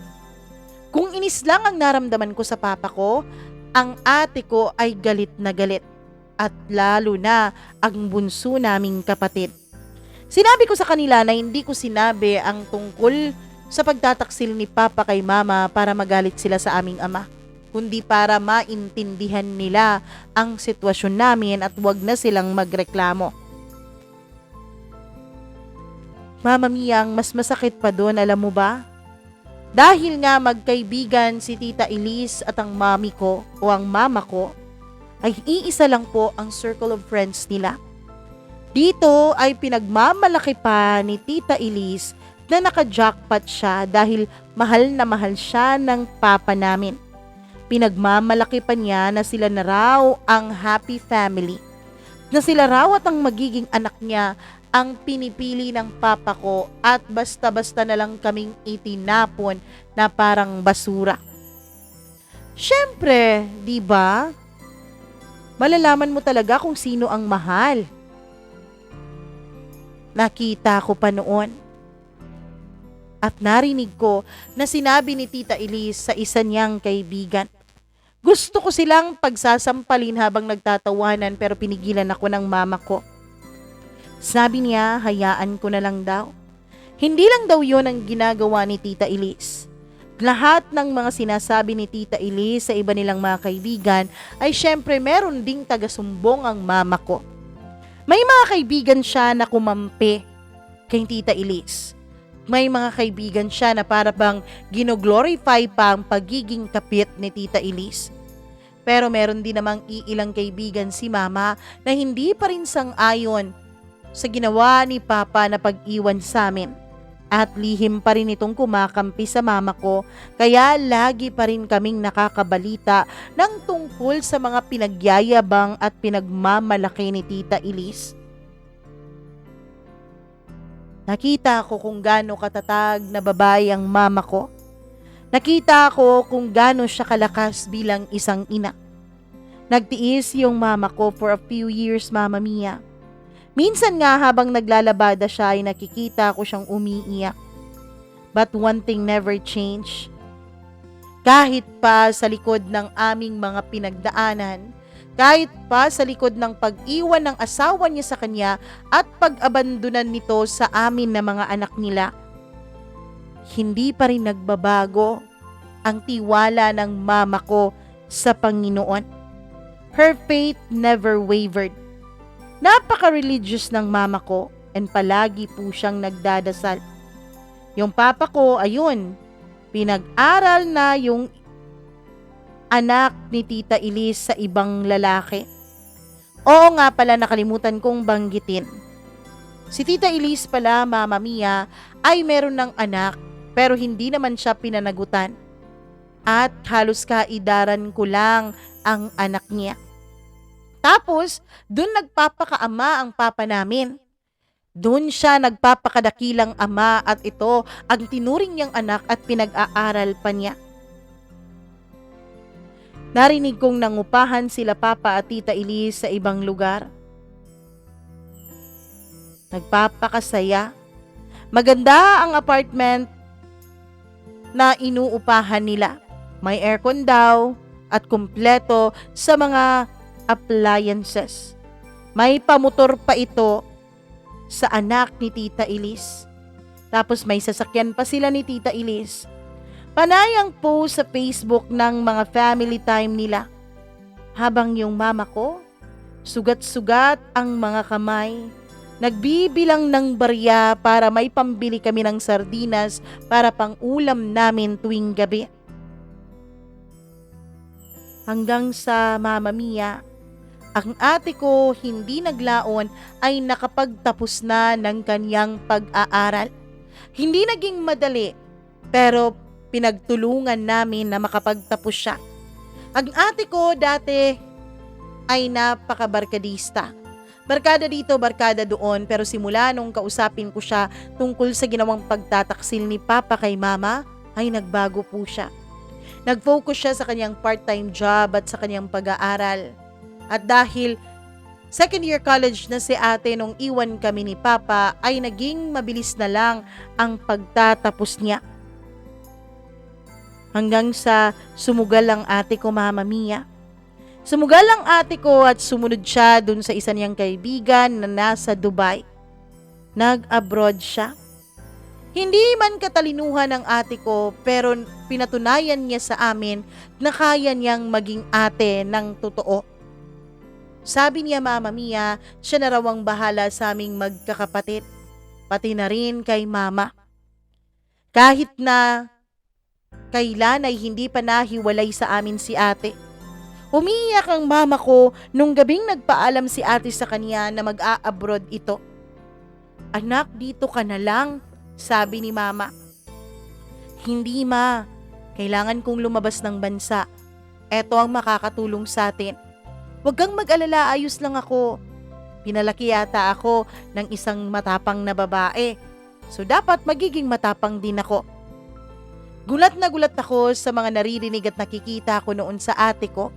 Kung inis lang ang naramdaman ko sa papa ko, ang ate ko ay galit na galit. At lalo na ang bunso naming kapatid. Sinabi ko sa kanila na hindi ko sinabi ang tungkol sa pagtataksil ni papa kay mama para magalit sila sa aming ama, kundi para maintindihan nila ang sitwasyon namin at wag na silang magreklamo. Mama Mia, ang mas masakit pa doon, alam mo ba? Dahil nga magkaibigan si Tita Elise at ang mami ko o ang mama ko, ay iisa lang po ang circle of friends nila. Dito ay pinagmamalaki pa ni Tita Elise na naka-jackpot siya dahil mahal na mahal siya ng papa namin. Pinagmamalaki pa niya na sila na raw ang happy family, na sila raw at ang magiging anak niya ang pinipili ng papa ko at basta-basta na lang kaming itinapon na parang basura. Syempre, di ba? Malalaman mo talaga kung sino ang mahal. Nakita ko pa noon. At narinig ko na sinabi ni Tita Elise sa isa niyang kaibigan. Gusto ko silang pagsasampalin habang nagtatawanan pero pinigilan ako ng mama ko. Sabi niya, hayaan ko na lang daw. Hindi lang daw yon ang ginagawa ni Tita Elise. Lahat ng mga sinasabi ni Tita Elise sa iba nilang mga kaibigan ay syempre meron ding taga-sumbong ang mama ko. May mga kaibigan siya na kumampi kay Tita Elise. May mga kaibigan siya na para bang ginoglorify pa ang pagiging kapit ni Tita Elise. Pero meron din namang iilang kaibigan si mama na hindi pa rin sang-ayon sa ginawa ni Papa na pag-iwan sa amin. At lihim pa rin itong kumakampi sa mama ko, kaya lagi pa rin kaming nakakabalita ng tungkol sa mga pinagyayabang at pinagmamalaki ni Tita Elise. Nakita ko kung gaano katatag na babae ang mama ko. Nakita ko kung gaano siya kalakas bilang isang ina. Nagtiis yung mama ko for a few years, Mama Mia. Minsan nga habang naglalabada siya ay nakikita ko siyang umiiyak. But one thing never changed. Kahit pa sa likod ng aming mga pinagdaanan, kahit pa sa likod ng pag-iwan ng asawa niya sa kanya at pag-abandonan nito sa amin na mga anak nila, hindi pa rin nagbabago ang tiwala ng mama ko sa Panginoon. Her faith never wavered. Napaka-religious ng mama ko and palagi po siyang nagdadasal. Yung papa ko, ayun, pinag-aral na yung anak ni Tita Elise sa ibang lalaki. Oo nga pala, nakalimutan kong banggitin. Si Tita Elise pala, Mama Mia, ay meron ng anak pero hindi naman siya pinanagutan. At halos kaidaran ko lang ang anak niya. Tapos, dun nagpapakaama ang papa namin. Doon siya nagpapakadakilang ama at ito ang tinuring niyang anak at pinag-aaral pa niya. Narinig kong nangupahan sila Papa at Tita Elise sa ibang lugar. Nagpapakasaya. Maganda ang apartment na inuupahan nila. May aircon daw at kumpleto sa mga appliances. May pamotor pa ito sa anak ni Tita Elise. Tapos may sasakyan pa sila ni Tita Elise. Panayang post sa Facebook ng mga family time nila. Habang yung mama ko, sugat-sugat ang mga kamay. Nagbibilang ng barya para may pambili kami ng sardinas para pang ulam namin tuwing gabi. Hanggang sa Mama Mia, ang ate ko hindi naglaon ay nakapagtapos na ng kanyang pag-aaral. Hindi naging madali, pero pinagtulungan namin na makapagtapos siya. Ang ate ko dati ay napakabarkadista. Barkada dito, barkada doon, pero simula nung kausapin ko siya tungkol sa ginawang pagtataksil ni Papa kay Mama, ay nagbago po siya. Nag-focus siya sa kanyang part-time job at sa kanyang pag-aaral. At dahil second year college na si ate nung iwan kami ni Papa, ay naging mabilis na lang ang pagtatapos niya. Hanggang sa sumugal ang ate ko, Mama Mia. Sumugal ang ate ko at sumunod siya dun sa isa niyang kaibigan na nasa Dubai. Nag-abroad siya. Hindi man katalinuhan ng ate ko, pero pinatunayan niya sa amin na kaya niyang maging ate ng totoo. Sabi niya, Mama Mia, siya na raw ang bahala sa aming magkakapatid, pati na rin kay Mama. Kahit na kailan ay hindi pa nahiwalay sa amin si ate. Umiiyak ang mama ko nung gabing nagpaalam si ate sa kanya na mag-a-abroad ito. Anak, dito ka na lang, sabi ni Mama. Hindi, Ma. Kailangan kong lumabas ng bansa. Eto ang makakatulong sa atin. Huwag kang mag-alala, ayos lang ako. Pinalaki yata ako ng isang matapang na babae. So dapat magiging matapang din ako. Gulat na gulat ako sa mga naririnig at nakikita ko noon sa ate ko.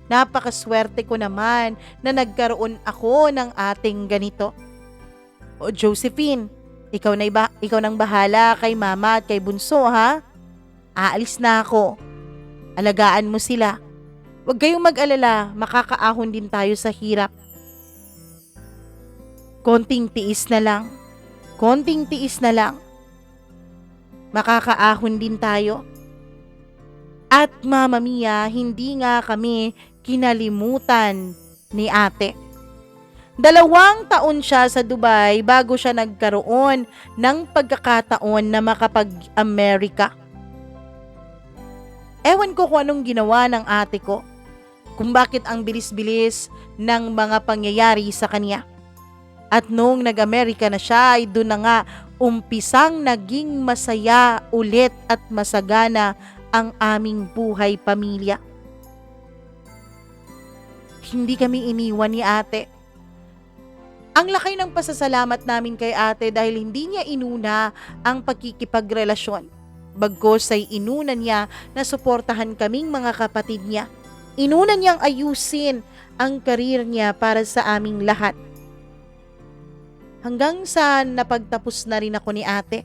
Napakaswerte ko naman na nagkaroon ako ng ating ganito. O Josephine, ikaw nang bahala kay Mama at kay Bunso, ha? Aalis na ako. Alagaan mo sila. Huwag kayong mag-alala, makakaahon din tayo sa hirap. Konting tiis na lang. Konting tiis na lang. Makakaahon din tayo. At Mama Mia, hindi nga kami kinalimutan ni ate. 2 taon siya sa Dubai bago siya nagkaroon ng pagkakataon na makapag-Amerika. Ewan ko kung anong ginawa ng ate ko, kung bakit ang bilis-bilis ng mga pangyayari sa kanya. At nung nag-Amerika na siya, ay doon na nga umpisang naging masaya ulit at masagana ang aming buhay pamilya. Hindi kami iniwan ni ate. Ang laki ng pasasalamat namin kay ate dahil hindi niya inuna ang pagkikipagrelasyon. Bagkos ay inuna niya na suportahan kaming mga kapatid niya. Inuna niyang ayusin ang karir niya para sa aming lahat. Hanggang sa napagtapos na rin ako ni ate.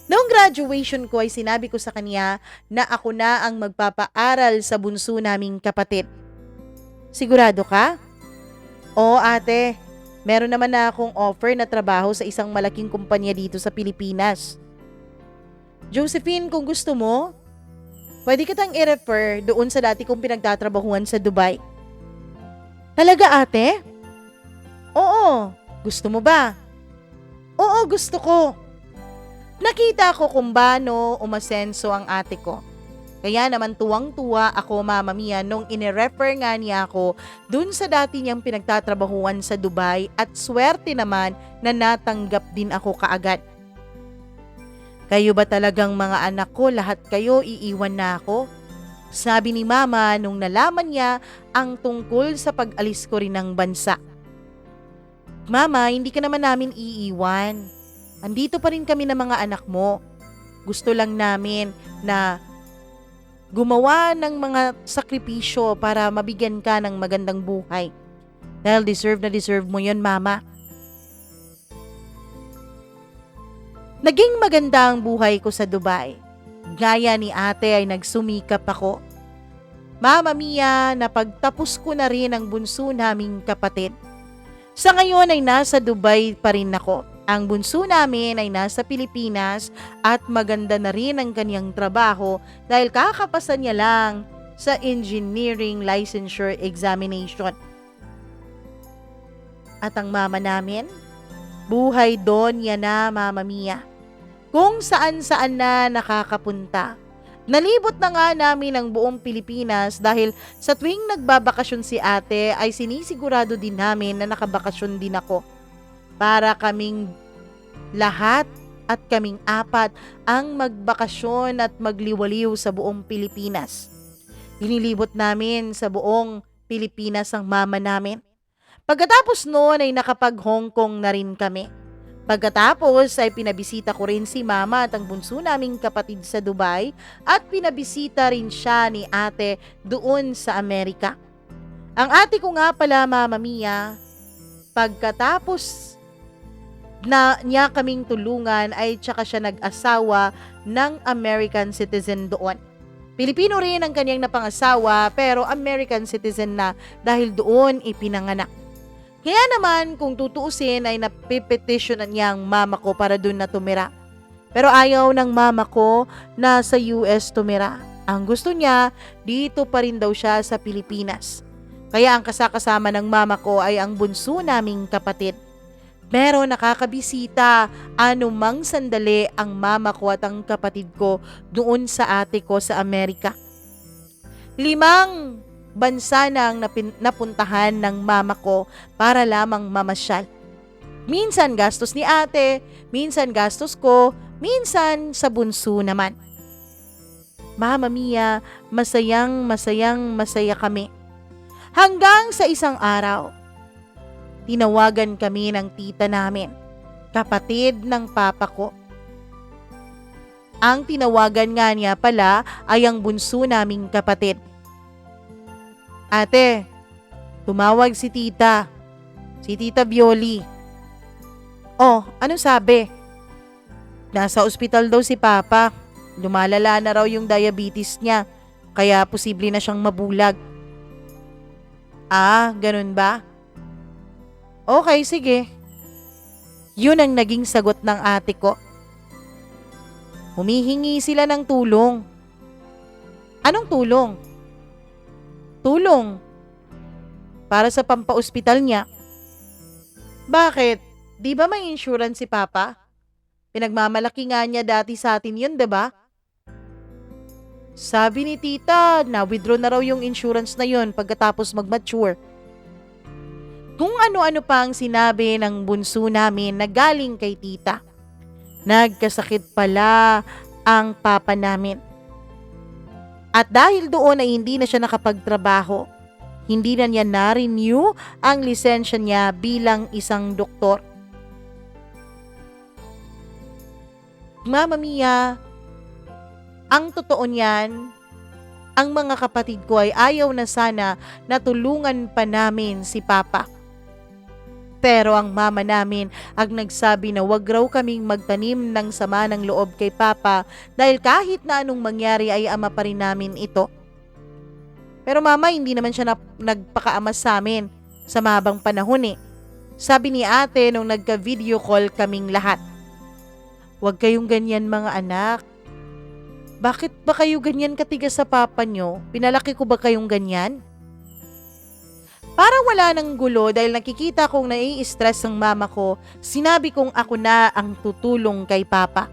Noong graduation ko ay sinabi ko sa kanya na ako na ang magpapaaral sa bunso naming kapatid. Sigurado ka? Oo ate, meron naman na akong offer na trabaho sa isang malaking kumpanya dito sa Pilipinas. Josephine, kung gusto mo, pwede kitang i-refer doon sa dati kong pinagtatrabahuan sa Dubai. Talaga ate? Oo, gusto mo ba? Oo, gusto ko. Nakita ko kung paano umasenso ang ate ko. Kaya naman tuwang-tuwa ako, Mama Mia, nung inirefer nga niya ako dun sa dati niyang pinagtatrabahuan sa Dubai at swerte naman na natanggap din ako kaagad. Kayo ba talagang mga anak ko, lahat kayo iiwan na ako? Sabi ni Mama nung nalaman niya ang tungkol sa pag-alis ko rin ng bansa. Mama, hindi ka naman namin iiwan. Andito pa rin kami ng mga anak mo. Gusto lang namin na gumawa ng mga sakripisyo para mabigyan ka ng magandang buhay. Dahil deserve na deserve mo yon, Mama. Naging maganda ang buhay ko sa Dubai. Gaya ni ate ay nagsumikap ako. Mama Mia, napagtapos ko na rin ang bunso naming kapatid. Sa ngayon ay nasa Dubai pa rin ako. Ang bunso namin ay nasa Pilipinas at maganda na rin ang kanyang trabaho dahil kakapasa niya lang sa engineering licensure examination. At ang mama namin, buhay doon yan na, Mama Mia. Kung saan-saan na nakakapunta. Nalibot na nga namin ang buong Pilipinas dahil sa tuwing nagbabakasyon si ate ay sinisigurado din namin na nakabakasyon din ako. Para kaming lahat at kaming apat ang magbakasyon at magliwaliw sa buong Pilipinas. Inilibot namin sa buong Pilipinas ang mama namin. Pagkatapos noon ay nakapag-Hong Kong na rin kami. Pagkatapos ay pinabisita ko rin si mama at ang bunso naming kapatid sa Dubai at pinabisita rin siya ni ate doon sa Amerika. Ang ate ko nga pala, Mama Mia, pagkatapos na niya kaming tulungan ay tsaka siya nag-asawa ng American citizen doon. Pilipino rin ang kanyang napangasawa pero American citizen na dahil doon ipinanganak. Kaya naman kung tutuusin ay napipetisyonan niya ang mama ko para doon na tumira. Pero ayaw ng mama ko na sa US tumira. Ang gusto niya, dito pa rin daw siya sa Pilipinas. Kaya ang kasakasama ng mama ko ay ang bunso naming kapatid. Pero nakakabisita anumang sandali ang mama ko at ang kapatid ko doon sa ate ko sa Amerika. 5 bansa na ang napuntahan ng mama ko para lamang mamasyal. Minsan gastos ni ate, minsan gastos ko, minsan sa bunso naman. Mama Mia, masaya kami. Hanggang sa isang araw, tinawagan kami ng tita namin, kapatid ng papa ko. Ang tinawagan nga niya pala ay ang bunso naming kapatid. Ate, tumawag si Tita Bioli. Oh, anong sabi? Nasa ospital daw si Papa. Lumalala na raw yung diabetes niya, kaya posible na siyang mabulag. Ah, ganun ba? Okay, sige. Yun ang naging sagot ng ate ko. Humihingi sila ng tulong. Anong tulong? Tulong. Para sa pampaospital niya. Bakit? Di ba may insurance si Papa? Pinagmamalaki nga niya dati sa atin yun, diba? Sabi ni tita, na-withdraw na raw yung insurance na yun pagkatapos mag-mature. Kung ano-ano pa ang sinabi ng bunso namin na galing kay tita. Nagkasakit pala ang papa namin. At dahil doon ay hindi na siya nakapagtrabaho, hindi na niya na-renew ang lisensya niya bilang isang doktor. Mama Mia, ang totoo niyan, ang mga kapatid ko ay ayaw na sana na tulungan pa namin si Papa. Pero ang mama namin ang nagsabi na wag raw kaming magtanim ng sama ng loob kay Papa dahil kahit na anong mangyari ay ama pa rin namin ito. Pero mama, hindi naman siya nagpakaama sa amin sa mahabang panahon eh. Sabi ni ate nung nagka-video call kaming lahat. Huwag kayong ganyan mga anak. Bakit ba kayo ganyan katigas sa papa nyo? Pinalaki ko ba kayong ganyan? Para wala ng gulo dahil nakikita kong nai-stress ang mama ko, sinabi kong ako na ang tutulong kay Papa.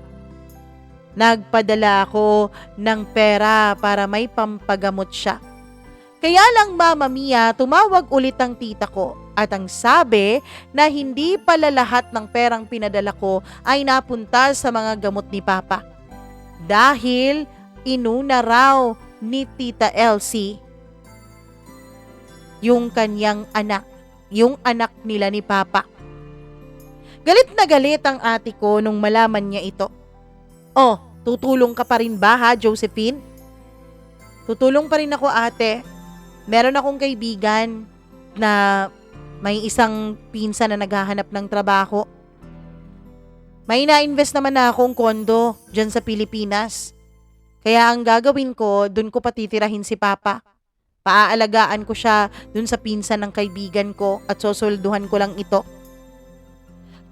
Nagpadala ako ng pera para may pampagamot siya. Kaya lang Mama Mia, tumawag ulit ang tita ko at ang sabi na hindi pala lahat ng perang pinadala ko ay napunta sa mga gamot ni Papa. Dahil inuna raw ni Tita Elsie yung kanyang anak, yung anak nila ni Papa. Galit na galit ang ate ko nung malaman niya ito. Oh, tutulong ka pa rin ba ha, Josephine? Tutulong pa rin ako ate. Meron akong kaibigan na may isang pinsan na naghahanap ng trabaho. May na-invest naman na akong kondo dyan sa Pilipinas. Kaya ang gagawin ko, dun ko patitirahin si Papa. Paaalagaan ko siya dun sa pinsan ng kaibigan ko at sosolduhan ko lang ito.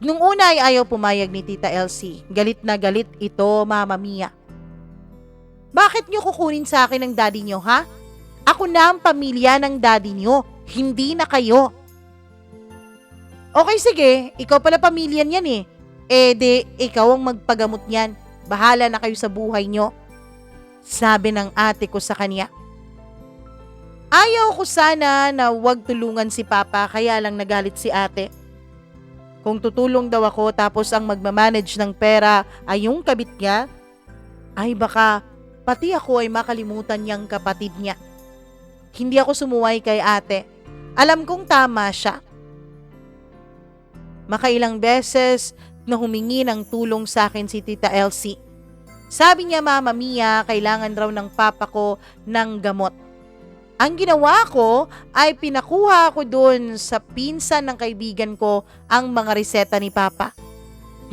Nung una ay ayaw pumayag ni Tita Elsie. Galit na galit ito, Mama Mia. Bakit niyo kukunin sa akin ang daddy niyo, ha? Ako na ang pamilya ng daddy niyo, hindi na kayo. Okay, sige. Ikaw pala pamilya niyan eh. Ikaw ang magpagamot niyan. Bahala na kayo sa buhay niyo. Sabi ng ate ko sa kanya. Ayaw ko sana na wag tulungan si Papa kaya lang nagalit si ate. Kung tutulong daw ako tapos ang magmamanage ng pera ay yung kabit niya, ay baka pati ako ay makalimutan niyang kapatid niya. Hindi ako sumuway kay ate. Alam kong tama siya. Makailang beses na humingi ng tulong sa akin si Tita Elsie. Sabi niya Mama Mia, kailangan raw ng papa ko ng gamot. Ang ginawa ko ay pinakuha ko doon sa pinsan ng kaibigan ko ang mga reseta ni Papa.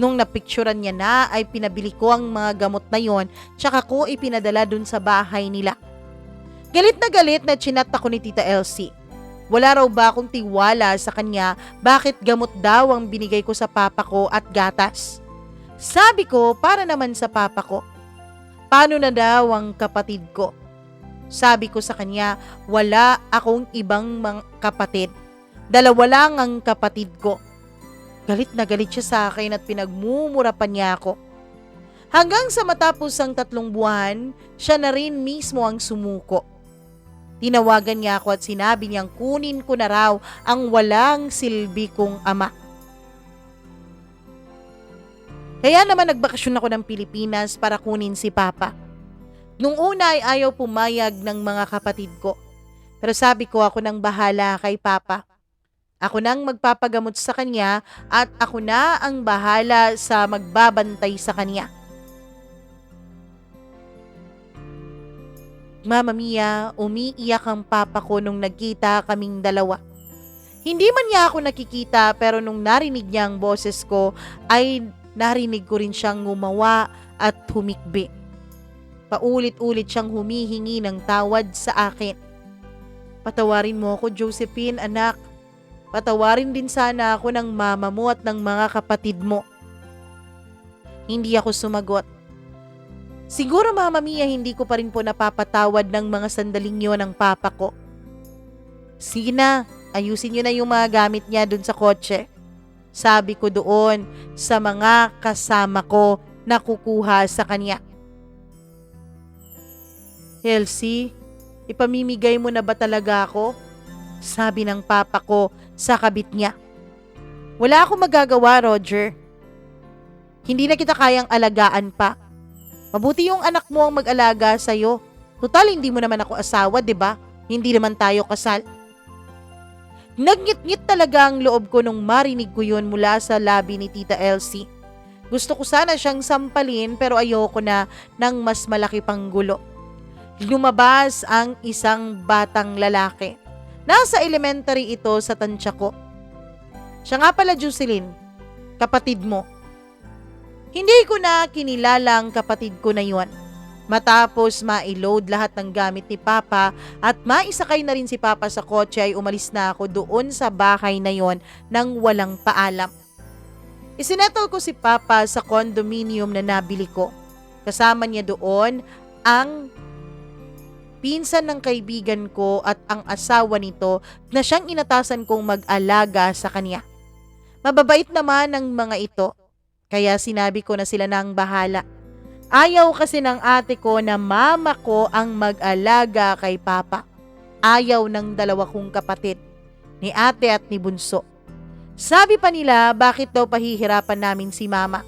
Nung napicturan niya na ay pinabili ko ang mga gamot na yon tsaka ko ipinadala doon sa bahay nila. Galit na chinat ako ni Tita Elsie. Wala raw ba akong tiwala sa kanya bakit gamot daw ang binigay ko sa papa ko at gatas? Sabi ko para naman sa papa ko. Paano na daw ang kapatid ko? Sabi ko sa kanya, wala akong ibang mga kapatid. Dalawa lang ang kapatid ko. Galit na galit siya sa akin at pinagmumura pa niya ako. Hanggang sa matapos ang 3 buwan, siya na rin mismo ang sumuko. Tinawagan niya ako at sinabi niyang kunin ko na raw ang walang silbi kong ama. Kaya naman nagbakasyon ako ng Pilipinas para kunin si Papa. Nung una ay ayaw pumayag ng mga kapatid ko. Pero sabi ko ako nang bahala kay Papa. Ako nang magpapagamot sa kanya at ako na ang bahala sa magbabantay sa kanya. Mama Mia, umiiyak ang papa ko nung nagkita kaming dalawa. Hindi man niya ako nakikita pero nung narinig niya ang boses ko ay narinig ko rin siyang ngumawa at humikbi. Paulit-ulit siyang humihingi ng tawad sa akin. Patawarin mo ako, Josephine, anak. Patawarin din sana ako ng mama mo at ng mga kapatid mo. Hindi ako sumagot. Siguro Mama Mia, hindi ko pa rin po napapatawad ng mga sandaling yun ng papa ko. Sige na, ayusin niyo na yung mga gamit niya dun sa kotse. Sabi ko doon sa mga kasama ko na kukuha sa kanya. Elsie, ipamimigay mo na ba talaga ako? Sabi ng papa ko sa kabit niya. Wala akong magagawa, Roger. Hindi na kita kayang alagaan pa. Mabuti yung anak mo ang mag-alaga sa'yo. Total, hindi mo naman ako asawa, 'di ba? Hindi naman tayo kasal. Nagngit-ngit talaga ang loob ko nung marinig ko yun mula sa labi ni Tita Elsie. Gusto ko sana siyang sampalin pero ayoko na ng mas malaki pang gulo. Lumabas ang isang batang lalaki. Nasa elementary ito sa tansya ko. Siya nga pala, Jocelyn, kapatid mo. Hindi ko na kinilala ang kapatid ko na yun. Matapos ma-load lahat ng gamit ni Papa at maisakay na rin si Papa sa kotse ay umalis na ako doon sa bahay na yon nang walang paalam. Isinettle ko si Papa sa condominium na nabili ko. Kasama niya doon ang pinsan ng kaibigan ko at ang asawa nito na siyang inatasan kong mag-alaga sa kanya. Mababait naman ang mga ito, kaya sinabi ko na sila na ang bahala. Ayaw kasi ng ate ko na mama ko ang mag-alaga kay papa. Ayaw ng dalawa kong kapatid, ni ate at ni bunso. Sabi pa nila bakit daw pahihirapan namin si mama.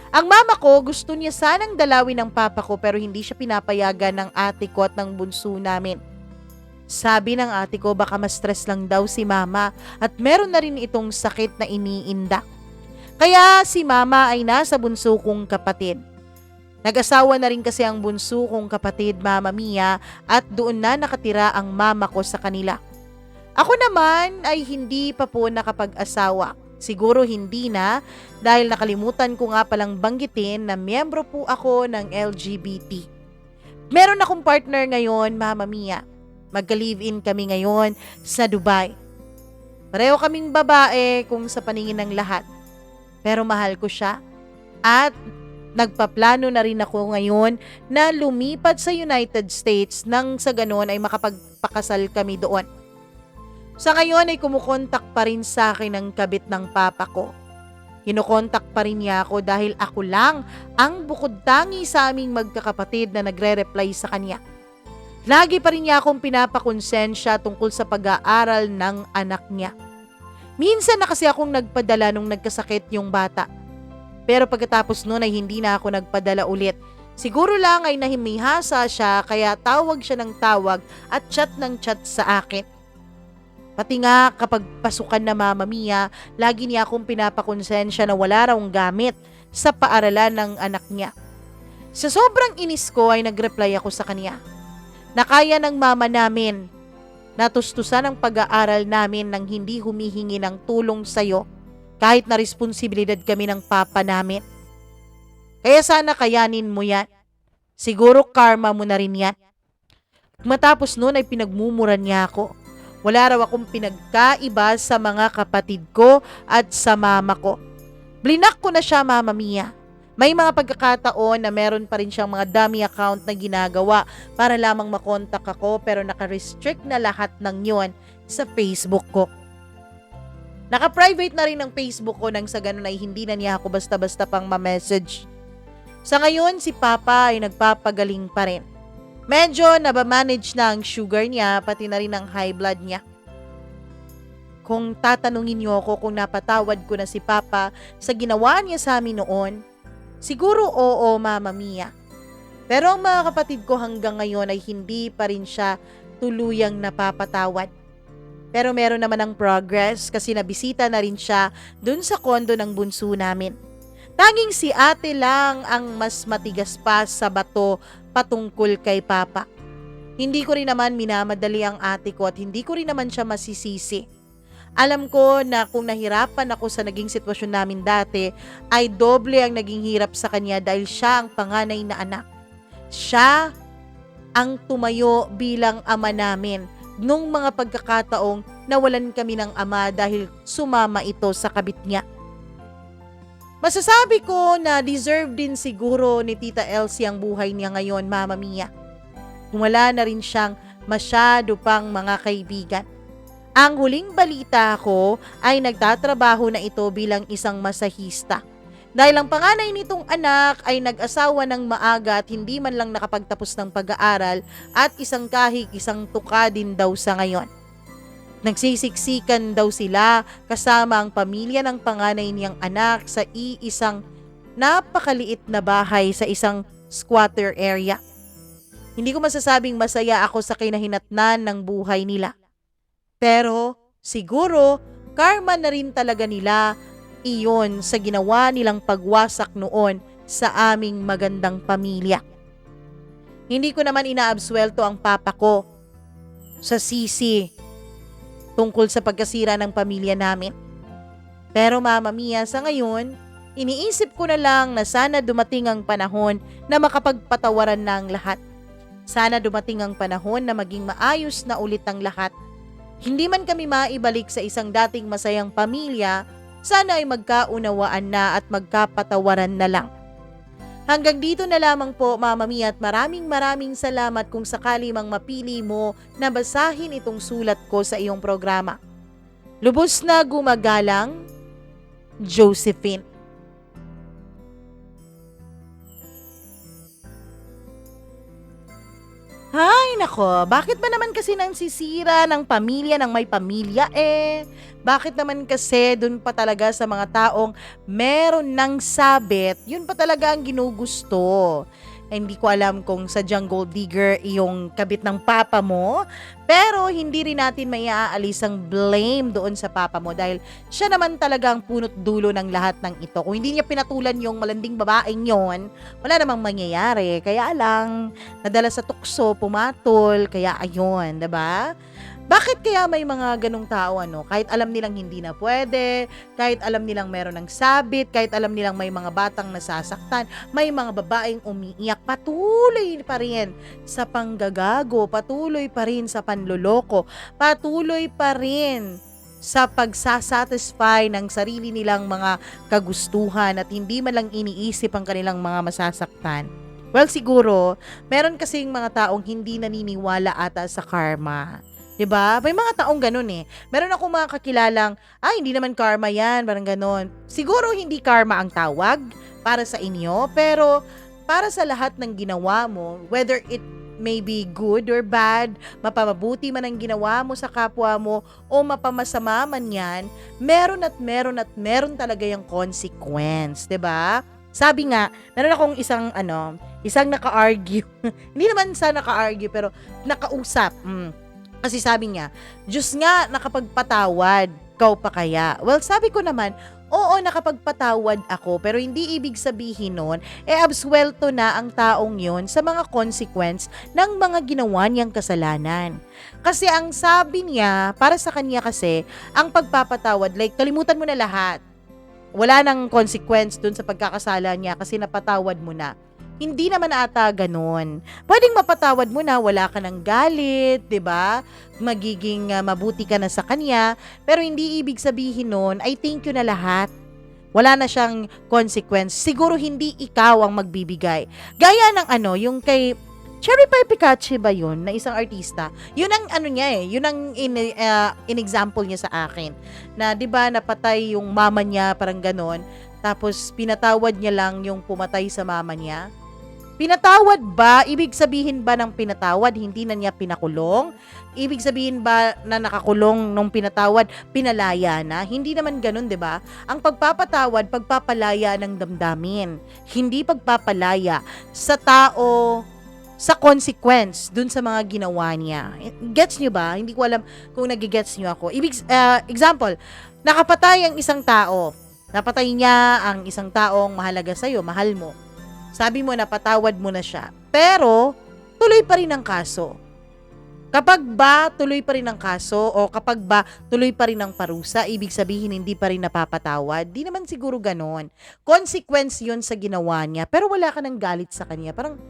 Ang mama ko gusto niya sanang dalawin ng papa ko pero hindi siya pinapayagan ng ate ko at ng bunso namin. Sabi ng ate ko baka ma-stress lang daw si mama at meron na rin itong sakit na iniinda. Kaya si mama ay nasa bunso kong kapatid. Nag-asawa na rin kasi ang bunso kong kapatid, Mama Mia, at doon na nakatira ang mama ko sa kanila. Ako naman ay hindi pa po nakapag-asawa. Siguro hindi na dahil nakalimutan ko nga palang banggitin na miyembro po ako ng LGBT. Meron akong partner ngayon, Mama Mia. Magka-live-in kami ngayon sa Dubai. Pareho kaming babae kung sa paningin ng lahat. Pero mahal ko siya at nagpaplano na rin ako ngayon na lumipat sa United States nang sa ganon ay makapagpakasal kami doon. Sa ngayon ay kumukontak pa rin sa akin ang kabit ng papa ko. Kinukontak pa rin niya ako dahil ako lang ang bukod tangi sa aming magkakapatid na nagre-reply sa kanya. Lagi pa rin niya akong pinapakonsensya tungkol sa pag-aaral ng anak niya. Minsan na kasi akong nagpadala nung nagkasakit yung bata. Pero pagkatapos nun ay hindi na ako nagpadala ulit. Siguro lang ay nahimihasa siya kaya tawag siya ng tawag at chat ng chat sa akin. Pati nga kapag pasukan na Mama Mia, lagi niya akong pinapakonsensya na wala raw gamit sa paaralan ng anak niya. Sa sobrang inis ko ay nagreply ako sa kanya. Nakaya ng mama namin, natustusan ang pag-aaral namin nang hindi humihingi ng tulong sa'yo kahit na responsibilidad kami ng papa namin. Kaya sana kayanin mo yan. Siguro karma mo na rin yan. Matapos noon ay pinagmumura niya ako. Wala raw akong pinagkaiba sa mga kapatid ko at sa mama ko. Blinak ko na siya, Mama Mia. May mga pagkakataon na meron pa rin siyang mga dummy account na ginagawa para lamang makontak ako pero naka-restrict na lahat ng yon sa Facebook ko. Naka-private na rin ang Facebook ko nang sa ganun ay hindi na niya ako basta-basta pang ma-message. Sa ngayon, si Papa ay nagpapagaling pa rin. Medyo nabamanage na ang sugar niya pati na rin ang high blood niya. Kung tatanungin niyo ako kung napatawad ko na si Papa sa ginawa niya sa amin noon, siguro oo, Mama Mia. Pero ang mga kapatid ko hanggang ngayon ay hindi pa rin siya tuluyang napapatawad. Pero meron naman ang progress kasi nabisita na rin siya dun sa kondo ng bunso namin. Tanging si ate lang ang mas matigas pa sa bato patungkol kay Papa. Hindi ko rin naman minamadali ang ate ko at hindi ko rin naman siya masisisi. Alam ko na kung nahirapan ako sa naging sitwasyon namin dati, ay doble ang naging hirap sa kanya dahil siya ang panganay na anak. Siya ang tumayo bilang ama namin nung mga pagkakataong nawalan kami ng ama dahil sumama ito sa kabit niya. Masasabi ko na deserve din siguro ni Tita Elsie ang buhay niya ngayon, Mama Mia. Wala na rin siyang masyado pang mga kaibigan. Ang huling balita ko ay nagtatrabaho na ito bilang isang masahista. Dahil ang panganay nitong anak ay nag-asawa ng maaga at hindi man lang nakapagtapos ng pag-aaral at isang kahig isang tuka din daw sa ngayon. Nagsisiksikan daw sila kasama ang pamilya ng panganay niyang anak sa iisang napakaliit na bahay sa isang squatter area. Hindi ko masasabing masaya ako sa kinahinatnan ng buhay nila. Pero siguro karma na rin talaga nila iyon sa ginawa nilang pagwasak noon sa aming magandang pamilya. Hindi ko naman inaabsuelto ang papa ko sa sisi tungkol sa pagkasira ng pamilya namin. Pero Mama Mia, sa ngayon, iniisip ko na lang na sana dumating ang panahon na makapagpatawaran na ang lahat. Sana dumating ang panahon na maging maayos na ulit ang lahat. Hindi man kami maibalik sa isang dating masayang pamilya, sana ay magkaunawaan na at magkapatawaran na lang. Hanggang dito na lamang po, Mama Mia, at maraming maraming salamat kung sakali mang mapili mo na basahin itong sulat ko sa iyong programa. Lubos na gumagalang, Josephine. Hay nako, bakit ba naman kasi nansisira ng pamilya ng may pamilya eh? Bakit naman kasi dun pa talaga sa mga taong meron ng sabit, yun pa talaga ang ginugusto? Hindi ko alam kung sadyang gold digger yung kabit ng papa mo, pero hindi rin natin maiaalis ang blame doon sa papa mo dahil siya naman talaga ang punot dulo ng lahat ng ito. Kung hindi niya pinatulan yung malanding babaeng yon, wala namang mangyayari. Kaya lang, nadala sa tukso, pumatol, kaya ayun, 'di ba? Bakit kaya may mga ganong tao ano, kahit alam nilang hindi na pwede, kahit alam nilang meron ng sabit, kahit alam nilang may mga batang nasasaktan, may mga babaeng umiiyak, patuloy pa rin sa panggagago, patuloy pa rin sa panloloko, patuloy pa rin sa pagsasatisfy ng sarili nilang mga kagustuhan at hindi man lang iniisip ang kanilang mga masasaktan. Well, siguro, meron kasing mga taong hindi naniniwala ata sa karma. 'Di ba? May mga taong gano'n eh. Meron akong mga kakilalang, hindi naman karma 'yan, parang gano'n. Siguro hindi karma ang tawag para sa inyo, pero para sa lahat ng ginawa mo, whether it may be good or bad, mapamabuti man ang ginawa mo sa kapwa mo o mapamasama man 'yan, meron talaga yung consequence, 'di ba? Sabi nga, meron akong isang naka-argue. Hindi naman sa naka-argue pero nakausap. Kasi sabi niya, Diyos nga nakapagpatawad, ikaw pa kaya? Well, sabi ko naman, oo, nakapagpatawad ako, pero hindi ibig sabihin nun, absuelto na ang taong yon sa mga consequence ng mga ginawa niyang kasalanan. Kasi ang sabi niya, para sa kanya kasi, ang pagpapatawad, like, kalimutan mo na lahat. Wala nang consequence dun sa pagkakasala niya kasi napatawad mo na. Hindi naman ata ganun. Pwedeng mapatawad mo na, wala ka ng galit, 'di ba? Magiging mabuti ka na sa kanya, pero hindi ibig sabihin nun ay thank you na lahat. Wala na siyang consequence. Siguro hindi ikaw ang magbibigay. Gaya ng yung kay Cherry Pie Picache ba yun, na isang artista? Yun ang niya eh, yun ang in-example niya sa akin. Na 'di ba napatay yung mama niya, parang ganon. Tapos pinatawad niya lang yung pumatay sa mama niya. Pinatawad ba? Ibig sabihin ba ng pinatawad, hindi na niya pinakulong? Ibig sabihin ba na nakakulong nung pinatawad, pinalaya na? Hindi naman ganun, 'di ba? Ang pagpapatawad, pagpapalaya ng damdamin. Hindi pagpapalaya sa tao sa consequence dun sa mga ginawa niya. Gets niyo ba? Hindi ko alam kung nagigets niyo ako. Example, nakapatay ang isang tao. Napatay niya ang isang taong mahalaga sa'yo, mahal mo. Sabi mo napatawad mo na siya. Pero, tuloy pa rin ang kaso. Kapag ba tuloy pa rin ang kaso o kapag ba tuloy pa rin ang parusa, ibig sabihin hindi pa rin napapatawad, di naman siguro ganon. Consequence yun sa ginawa niya, pero wala ka ng galit sa kanya. Parang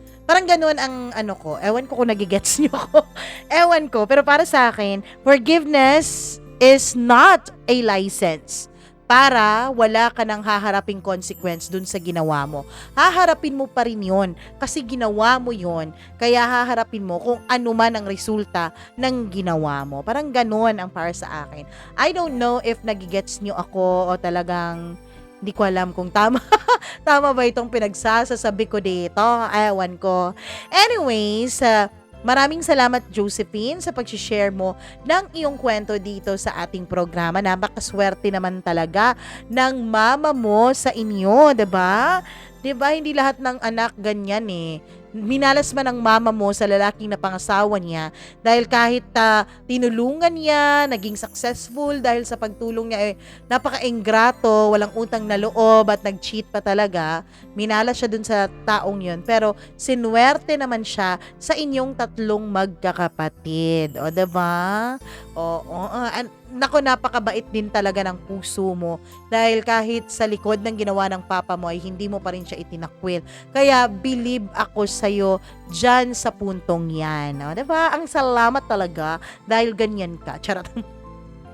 ganon ang ko. Ewan ko kung nagigets niyo ko. Ewan ko. Pero para sa akin, forgiveness is not a license para wala ka nang haharaping consequence dun sa ginawa mo. Haharapin mo pa rin yun kasi ginawa mo yun. Kaya haharapin mo kung ano man ang resulta ng ginawa mo. Parang ganun ang para sa akin. I don't know if nagigets nyo ako o talagang hindi ko alam kung tama. Tama ba itong pinagsasasabi ko dito? Ewan ko. Anyways, maraming salamat Josephine sa pag-share mo ng iyong kwento dito sa ating programa. Napakaswerte naman talaga ng mama mo sa inyo, 'di ba? 'Di ba hindi lahat ng anak ganyan eh. Minalas man ang mama mo sa lalaking napangasawa niya dahil kahit tinulungan niya, naging successful dahil sa pagtulong niya napaka-ingrato, walang utang na loob at nag-cheat pa talaga. Minalas siya dun sa taong yun. Pero sinuwerte naman siya sa inyong tatlong magkakapatid. O, diba? Nako, napakabait din talaga ng puso mo dahil kahit sa likod ng ginawa ng papa mo ay hindi mo pa rin siya itinakwil. Kaya believe ako sa'yo dyan sa puntong yan. O, diba? Ang salamat talaga dahil ganyan ka. Charot.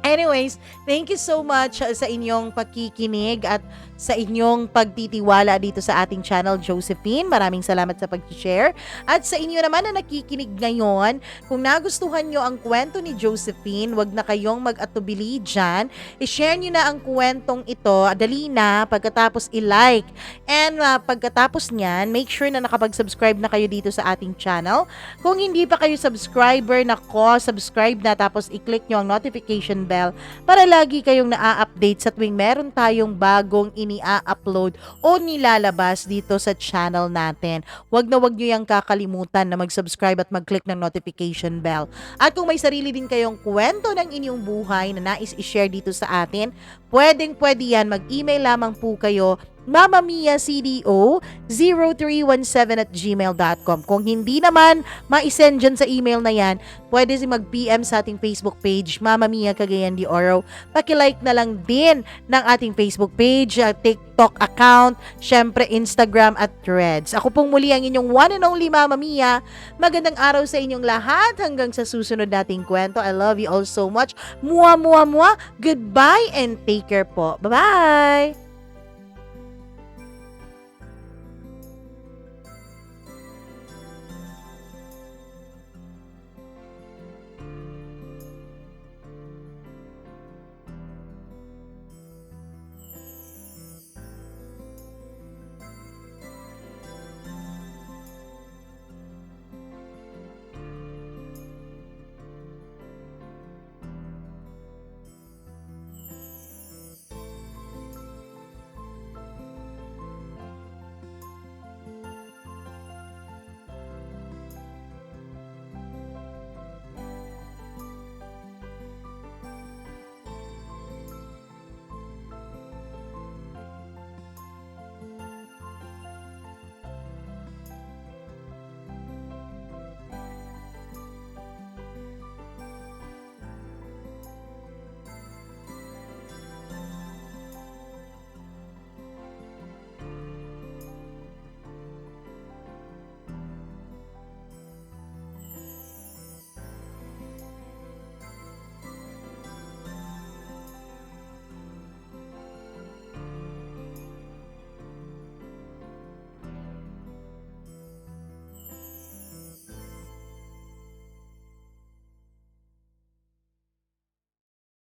Anyways, thank you so much sa inyong pakikinig at sa inyong pagtitiwala dito sa ating channel, Josephine. Maraming salamat sa pag-share. At sa inyo naman na nakikinig ngayon, kung nagustuhan nyo ang kwento ni Josephine, wag na kayong mag-atubili dyan. I-share nyo na ang kwentong ito. Dali na, pagkatapos i-like. And pagkatapos nyan, make sure na nakapag-subscribe na kayo dito sa ating channel. Kung hindi pa kayo subscriber, subscribe na tapos i-click nyo ang notification bell para lagi kayong na-update sa tuwing meron tayong bagong ini-upload o nilalabas dito sa channel natin. Huwag na huwag nyo yung kakalimutan na mag-subscribe at mag-click ng notification bell. At kung may sarili din kayong kwento ng inyong buhay na nais i-share dito sa atin, pwedeng-pwede yan. Mag-email lamang po kayo mamamiacdo0317@gmail.com. Kung hindi naman ma-send dyan sa email na yan, pwede si mag-PM sa ating Facebook page, Mama Mia Cagayan de Oro. Paki-like na lang din ng ating Facebook page, TikTok account, syempre Instagram at Threads. Ako pong muli ang inyong one and only Mama Mia. Magandang araw sa inyong lahat hanggang sa susunod nating kwento. I love you all so much. Mua, mua, mua. Goodbye and take care po. Bye-bye!